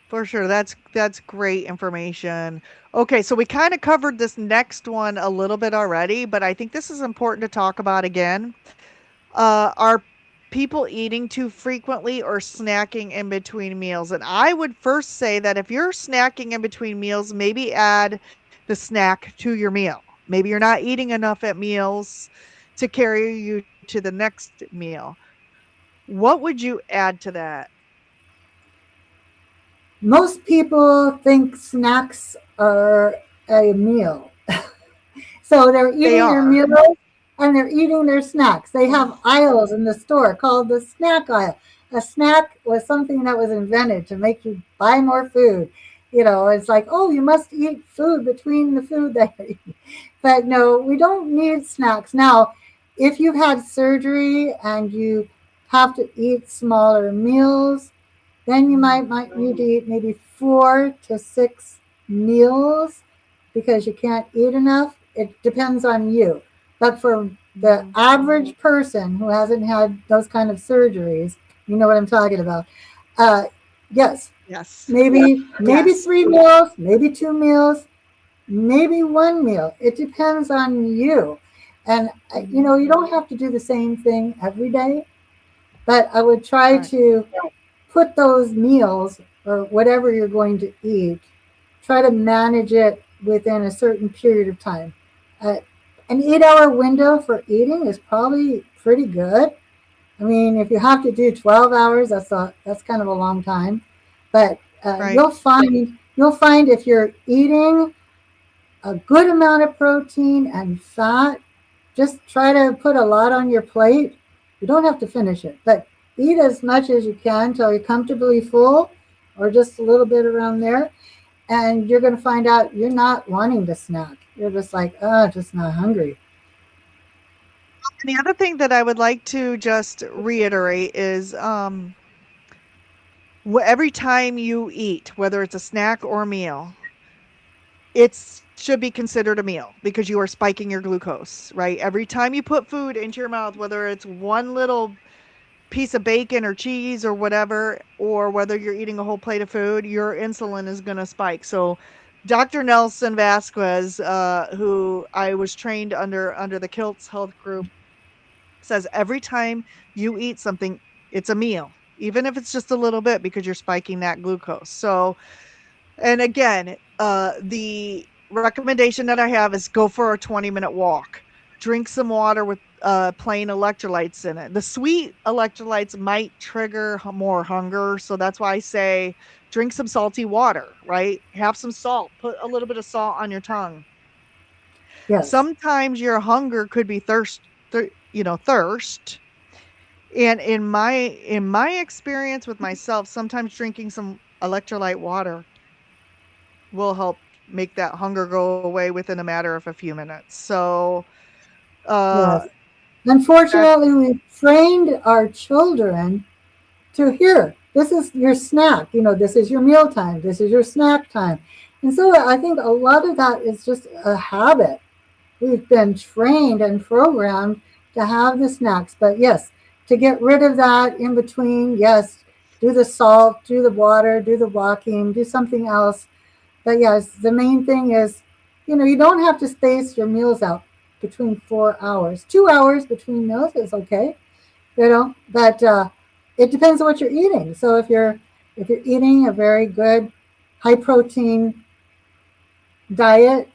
For sure. That's great information. Okay, so we kind of covered this next one a little bit already, but I think this is important to talk about again. Are people eating too frequently or snacking in between meals? And I would first say that if you're snacking in between meals, maybe add the snack to your meal. Maybe you're not eating enough at meals to carry you to the next meal. What would you add to that? Most people think snacks are a meal. So they're They eating their are. meals and they're eating their snacks. They have Oh, aisles in the store called the snack aisle. A snack was something that was invented to make you buy more food. It's like, oh, you must eat food between the food that you're eating. But no, we don't need snacks. Now, if you've had surgery and you have to eat smaller meals, then you mm, might need to eat maybe 4 to 6 meals because you can't eat enough. It depends on you. But for the mhm. average person who hasn't had those kind of surgeries, you know what I'm talking about. Uh, yes, Yes. maybe Yes. 3 meals, maybe 2 meals, maybe 1 meal. It depends on you. And Mhm. you don't have to do the same thing every day, but I would try Right. to put those meals or whatever you're going to eat, try to manage it within a certain period of time. Uh, an 8 hour window for eating is probably pretty good. I mean, if you have to do 12 hours, that's kind of a long time. But Right. you'll find if you're eating a good amount of protein and fat, just try to put a lot on your plate. You don't have to finish it, but eat as much as you can till you're comfortably full, or just a little bit around there. And you're going to find out you're not wanting to snack. You're just like, oh, just not hungry. And the other thing that I would like to just reiterate is every time you eat, whether it's a snack or a meal, it should be considered a meal because you are spiking your glucose, right? Every time you put food into your mouth, whether it's one little piece of bacon or cheese or whatever, or whether you're eating a whole plate of food, your insulin is going to spike. So, Dr. Nelson Vasquez, who I was trained under the Kilts Health Group, says every time you eat something, it's a meal, even if it's just a little bit, because you're spiking that glucose. So, and again, the recommendation that I have is go for a 20-minute walk. Drink some water with plain electrolytes in it. The sweet electrolytes might trigger more hunger. So that's why I say drink some salty water, right? Have some salt, put a little bit of salt on your tongue. Yes. Sometimes your hunger could be thirst. And in my experience with myself, sometimes drinking some electrolyte water will help make that hunger go away within a matter of a few minutes. So, uh, Yes. that Unfortunately, we've trained our children to here. This is your snack. This is your meal time. This is your snack time. And so I think a lot of that is just a habit. we've been trained and programmed to have the snacks. But yes, to get rid of that in between, yes, do the salt, do the water, do the walking, do something else. But yes, the main thing is, you don't have to space your meals out between 4 hours. 2 hours between meals is okay, but it depends on what you're eating. So if you're eating a very good high protein diet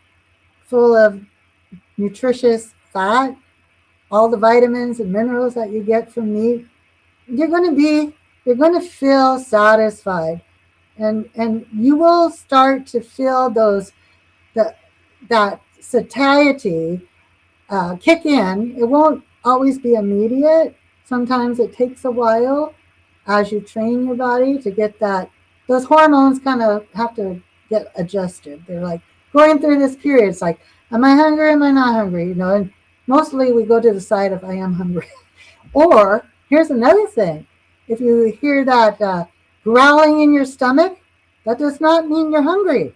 full of nutritious fat, all the vitamins and minerals that you get from meat, you're going to feel satisfied, and you will start to feel the, that satiety kick in. It won't always be immediate. Sometimes it takes a while as you train your body to get that. Those hormones kind of have to get adjusted. They're like going through this period. It's like, am I hungry? Am I not hungry? And mostly we go to the side of I am hungry. Or here's another thing. If you hear that growling in your stomach, that does not mean you're hungry.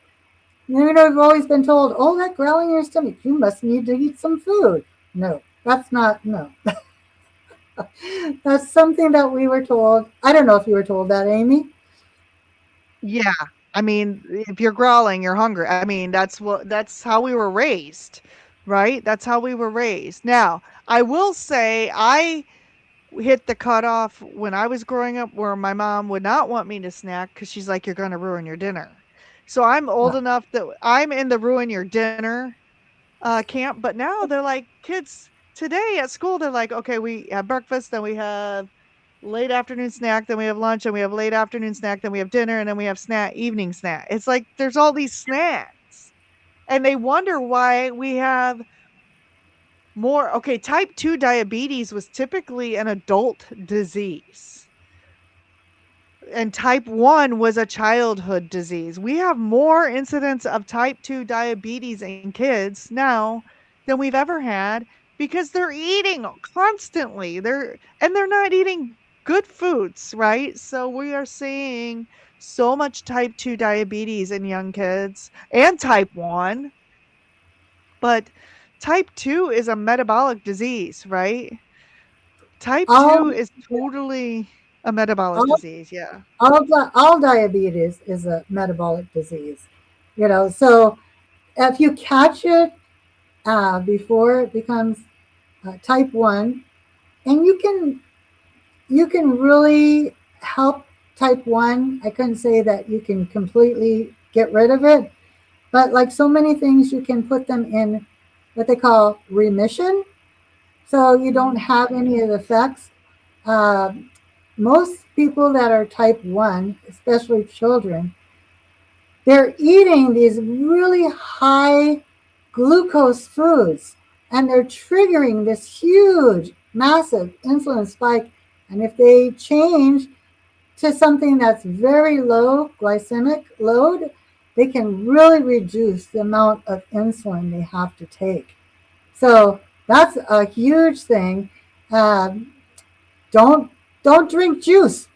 You've always been told, oh, that growling in your stomach, you must need to eat some food. No, that's not, no. That's something that we were told. I don't know if you were told that, Amy. Yeah. I mean, if you're growling, you're hungry. I mean, that's how we were raised, right? That's how we were raised. Now, I will say I hit the cutoff when I was growing up where my mom would not want me to snack because she's like, you're going to ruin your dinner. So I'm old Yeah. enough that I'm in the ruin your dinner camp. But now they're like, kids today at school, they're like, okay, we have breakfast, then we have late afternoon snack, then we have lunch, and we have late afternoon snack, then we have dinner, and then we have evening snack. It's like there's all these snacks. And they wonder why we have more. Okay, type 2 diabetes was typically an adult disease, and type 1 was a childhood disease. We have more incidents of type 2 diabetes in kids now than we've ever had because they're eating constantly. They're not eating good foods, right? So we are seeing so much type 2 diabetes in young kids and type 1, but type 2 is a metabolic disease, right? Type All, 2 is totally a metabolic all, disease, yeah. all diabetes is a metabolic disease. So if you catch it before it becomes type 1, and you can really help type 1. I couldn't say that you can completely get rid of it, but like so many things, you can put them in what they call remission, so you don't Mhm. have any of the effects. Uh, Most people that are type 1, especially children, they're eating these really high glucose foods, and they're triggering this huge, massive insulin spike. And if they change to something that's very low glycemic load, they can really reduce the amount of insulin they have to take. So that's a huge thing. Um, don't don't drink juice.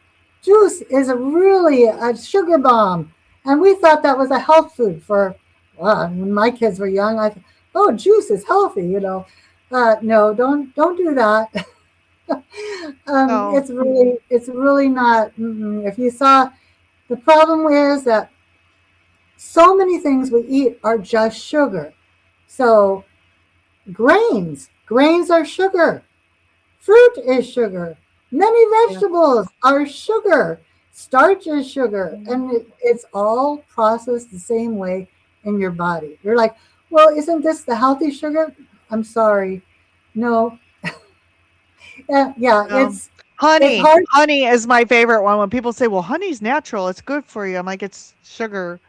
Juice is really a sugar bomb, and we thought that was a health food for. Well, when my kids were young, I thought, oh, juice is healthy. No, don't do that. Oh, It's really not. Mm-mm. If you saw, the problem is that so many things we eat are just sugar. So grains are sugar. Fruit is sugar. Many yeah. vegetables are sugar. Starch is sugar. Mhm. And it's all processed the same way in your body. You're like, well, isn't this the healthy sugar? I'm sorry. No. Yeah, No. it's hard. Honey is my favorite one. When people say, "Well, honey's natural, it's good for you." I'm like, "It's sugar."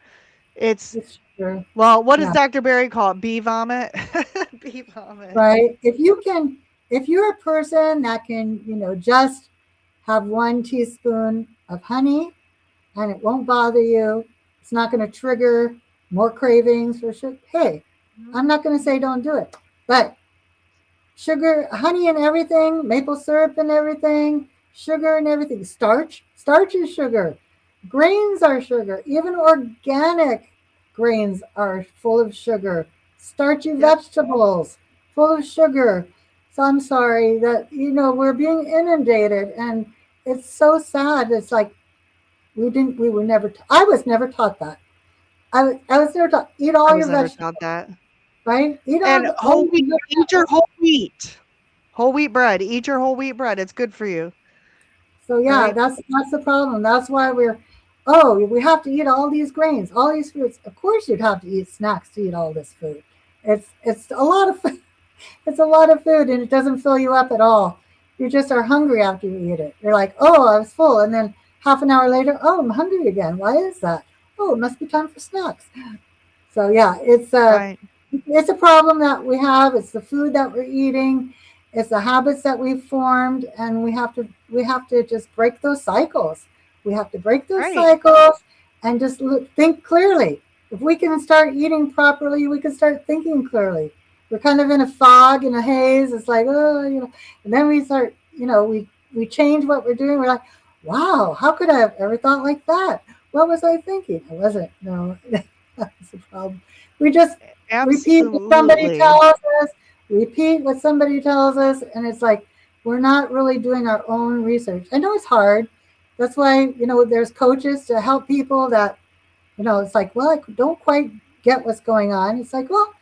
It's It's sugar. well, what does Yeah, Dr. Berry call it? Bee vomit? Bee vomit. right. If you're a person that can, just have 1 teaspoon of honey and it won't bother you. It's not going to trigger more cravings for sugar. Hey, Mhm. I'm not going to say don't do it, but sugar, honey, and everything, maple syrup and everything, sugar and everything, starch is sugar, grains are sugar, even organic grains are full of sugar. starchy Yep. vegetables full of sugar. So I'm sorry that, we're being inundated, and it's so sad. It's like we were never, I was never taught that. I was never taught, eat I all was your never vegetables, taught that. right? Eat And all whole wheat, your eat your whole wheat. Whole wheat bread. Eat your whole wheat bread. It's good for you, So yeah, right? that's the problem. That's why we have to eat all these grains, all these foods. Of course, you'd have to eat snacks to eat all this food. It's a lot of it's a lot of food, and it doesn't fill you up at all. You just are hungry after you eat it. You're like, oh, I was full, and then half an hour later, oh, I'm hungry again. Why is that? Oh, it must be time for snacks. So yeah, Right. it's a problem that we have. It's the food that we're eating. It's the habits that we've formed, and we have to just break those cycles. We have to break those Right. cycles and just think clearly. If we can start eating properly, we can start thinking clearly. We're kind of in a fog, in a haze. It's like, oh, and then we start, we change what we're doing. We're like, wow, how could I have ever thought like that? What was I thinking? I wasn't. No, that's the problem. We just repeat what somebody Absolutely. tells us, repeat what somebody tells us, and it's like we're not really doing our own research. I know it's hard. That's why, there's coaches to help people that, it's like, well, I don't quite get what's going on. It's like, well,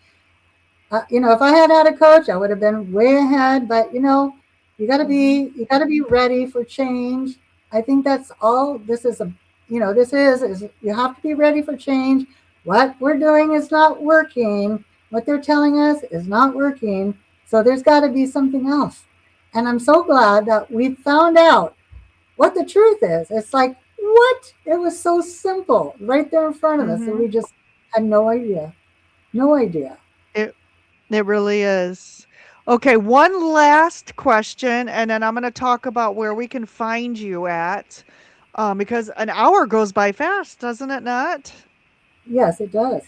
if I had a coach, I would have been way ahead. But Hmm. you got to be ready for change. I think that's all. This is is you have to be ready for change. What we're doing is not working. What they're telling us is not working. So there's got to be something else. And I'm so glad that we found out what the truth is. It's like, what? It was so simple right there in front of us, and Hmm. we just had no idea. No idea. It it really is. Okay, one last question, and then I'm going to talk about where we can find you at, because an hour goes by fast, doesn't it not? Yes, it does.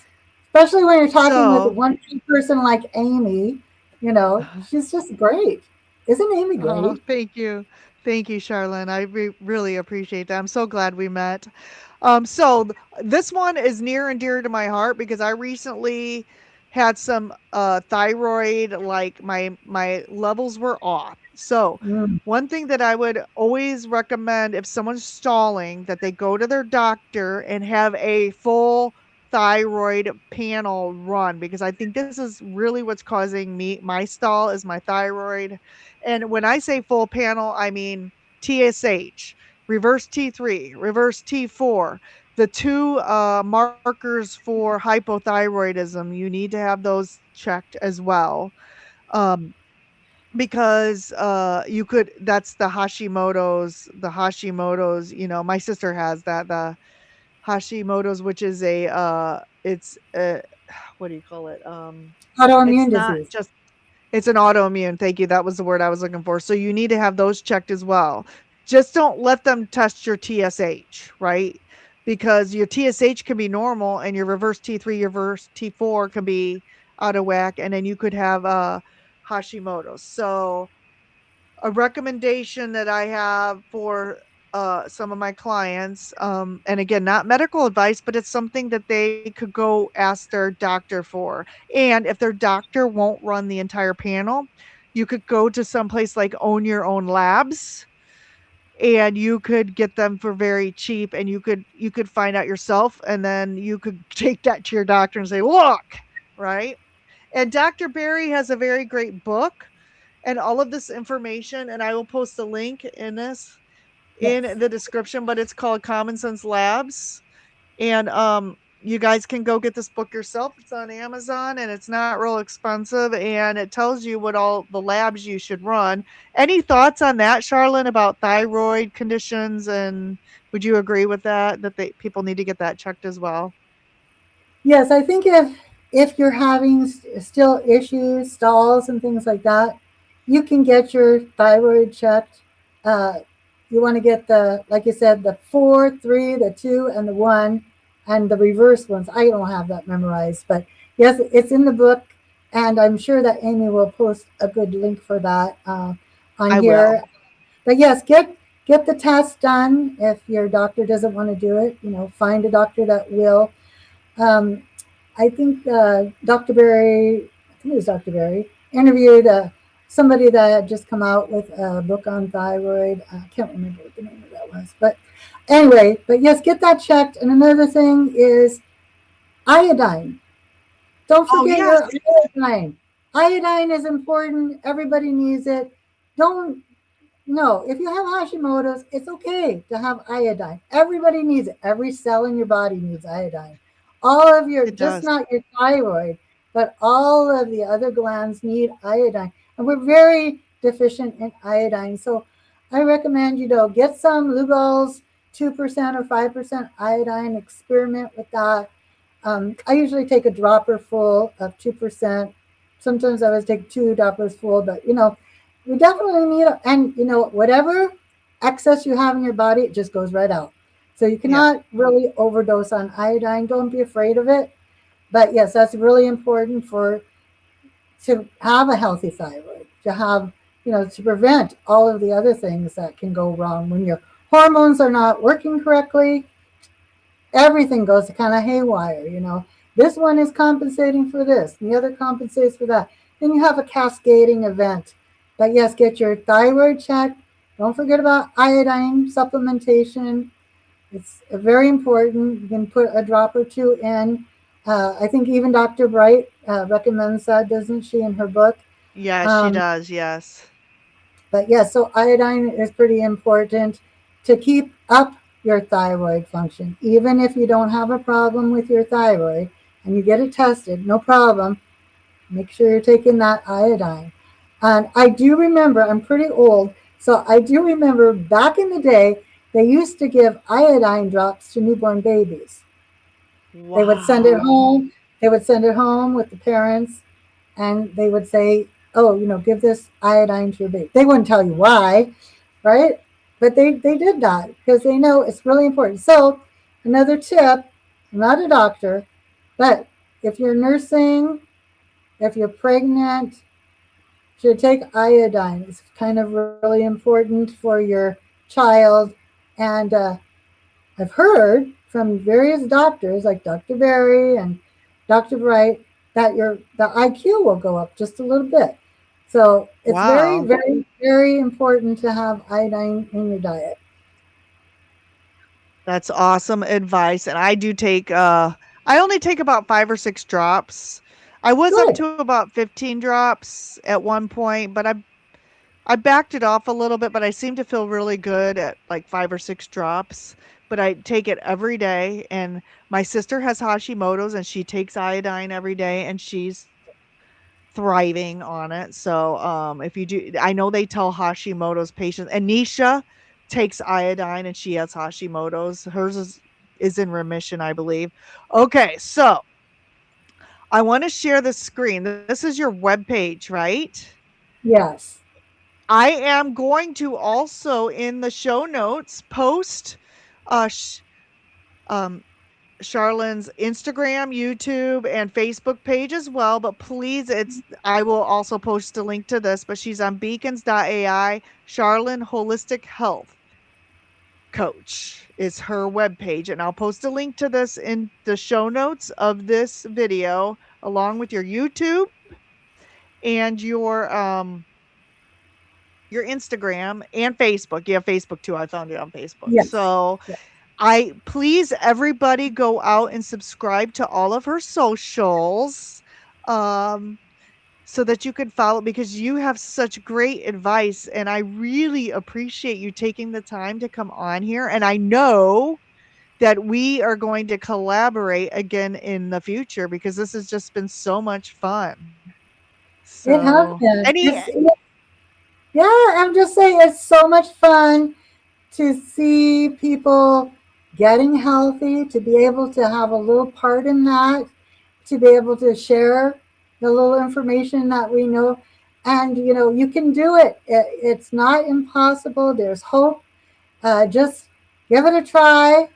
Especially when you're talking with So, one person like Amy, she's just great. Isn't Amy oh, great? thank you. Thank you, Sharlyn. I really appreciate that. I'm so glad we met. This one is near and dear to my heart because I recently had some thyroid, like my levels were off. So, Mm, one thing that I would always recommend if someone's stalling that they go to their doctor and have a full thyroid panel run because I think this is really what's causing me my stall is my thyroid. And when I say full panel, I mean TSH, reverse T3, reverse T4, the two markers for hypothyroidism. You need to have those checked as well. Um, because you could that's the Hashimoto's, my sister has that, the Hashimoto's, which is a it's what do you call it? It's autoimmune not disease. just it's an autoimmune. Thank you. That was the word I was looking for. So you need to have those checked as well. Just don't let them test your TSH, right? Because your TSH can be normal and your reverse T3, your reverse T4 can be out of whack, and then you could have Hashimoto's. So a recommendation that I have for some of my clients, and again, not medical advice, but it's something that they could go ask their doctor for. And if their doctor won't run the entire panel, you could go to some place like Own Your Own Labs, and you could get them for very cheap, and you could find out yourself, and then you could take that to your doctor and say, look, right? And Dr. Barry has a very great book and all of this information, and I will post a link Yes. in the description, but it's called Common Sense Labs. And you guys can go get this book yourself. It's on Amazon and it's not real expensive, and it tells you what all the labs you should run. Any thoughts on that, Charlene, about thyroid conditions, and would you agree with that people need to get that checked as well? Yes, I think if you're having still issues, stalls and things like that, you can get your thyroid checked. Uh, you want to get the, like you said, the 4, 3, the 2, and the 1, and the reverse ones. I don't have that memorized, but yes, it's in the book, and I'm sure that Amy will post a good link for that on I will. here. But yes, get the test done. If your doctor doesn't want to do it, find a doctor that will. Um, I think Dr. Berry, I think it was Dr. Berry, interviewed somebody that had just come out with a book on thyroid. I can't remember what the name of that was. But anyway, but yes, get that checked. And another thing is iodine. Don't Oh, forget yes. your iodine. Iodine is important. Everybody needs it. Don't no, if you have Hashimoto's, it's okay to have iodine. Everybody needs it. Every cell in your body needs iodine. All of your, It just does. not your thyroid, but all of the other glands need iodine. And we're very deficient in iodine. So I recommend, get some Lugol's 2% or 5% iodine, experiment with that. I usually take a dropper full of 2%. Sometimes I always take two droppers full, but we definitely need it. And whatever excess you have in your body, it just goes right out. So you Yeah. cannot really overdose on iodine. Don't be afraid of it. But yes, that's really important for to have a healthy thyroid, to have, to prevent all of the other things that can go wrong when your hormones are not working correctly. Everything goes kind of haywire. This one is compensating for this, and the other compensates for that. Then you have a cascading event. But yes, get your thyroid checked. Don't forget about iodine supplementation. It's very important. You can put a drop or two in. I think even Dr. Bright recommends that, doesn't she, in her book? Yes, she Um, does. Yes. but yes, so iodine is pretty important to keep up your thyroid function. Even if you don't have a problem with your thyroid and you get it tested, no problem. Make sure you're taking that iodine. And I do remember, I'm pretty old, so I do remember back in the day, they used to give iodine drops to newborn babies. They would send it Wow. home. They would send it home with the parents, and they would say, "Oh, give this iodine to your baby." They wouldn't tell you why, right? But they did that because they know it's really important. So, another tip: I'm not a doctor, but if you're nursing, if you're pregnant, you should take iodine. It's kind of really important for your child. And I've heard from various doctors, like Dr. Berry and Dr. Bright, that your the IQ will go up just a little bit. So it's very, Wow. very, very important to have iodine in your diet. That's awesome advice. And I do take I only take about 5 or 6 drops. I was up Good. to about 15 drops at one point, but I backed it off a little bit, but I seem to feel really good at like 5 or 6 drops. But I take it every day, and my sister has Hashimoto's and she takes iodine every day and she's thriving on it. So, if you do, I know they tell Hashimoto's patients. Anisha takes iodine and she has Hashimoto's. Hers is in remission, I believe. Okay, so I want to share the screen. This is your web page, right? Yes. I am going to also in the show notes post uh, sh- um, Sharlyn's Instagram, YouTube, and Facebook page as well. But please, I will also post a link to this. But she's on beacons.ai. Sharlyn Holistic Health Coach is her webpage. And I'll post a link to this in the show notes of this video, along with your YouTube and your Instagram and Facebook. You have Facebook too. I found you on Facebook. Yes. So Yes. I please everybody go out and subscribe to all of her socials. Um, so that you can follow because you have such great advice and I really appreciate you taking the time to come on here and I know that we are going to collaborate again in the future because this has just been so much fun. It So, has been. any Yeah, I'm just saying it's so much fun to see people getting healthy, to be able to have a little part in that, to be able to share the little information that we know. And, you can do it. It's not impossible. There's hope. Just give it a try.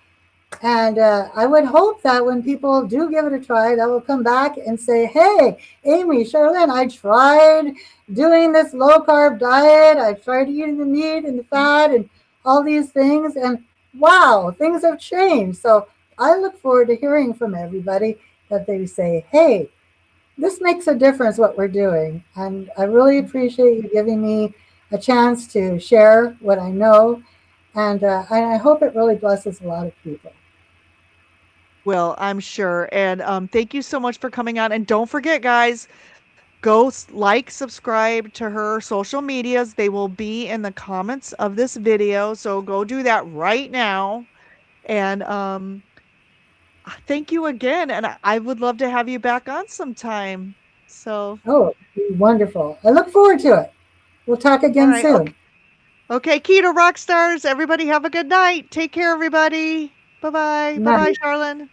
And I would hope that when people do give it a try, that will come back and say, "Hey, Amy, Sharlyn, I tried doing this low carb diet. I tried eating the meat and the fat and all these things. And wow, things have changed." So I look forward to hearing from everybody. that they say, hey, this makes a difference what we're doing. And I really appreciate you giving me a chance to share what I know. And I hope it really blesses a lot of people. Well, I'm sure. And thank you so much for coming on. And don't forget, guys, go like, subscribe to her social medias. They will be in the comments of this video. So go do that right now. And thank you again. And I would love to have you back on sometime. So, Oh, wonderful. I look forward to it. We'll talk all again right. soon. Okay. Okay. Keto rock stars. Everybody have a good night. Take care, everybody. Bye bye. Bye bye, Night. Sharlyn.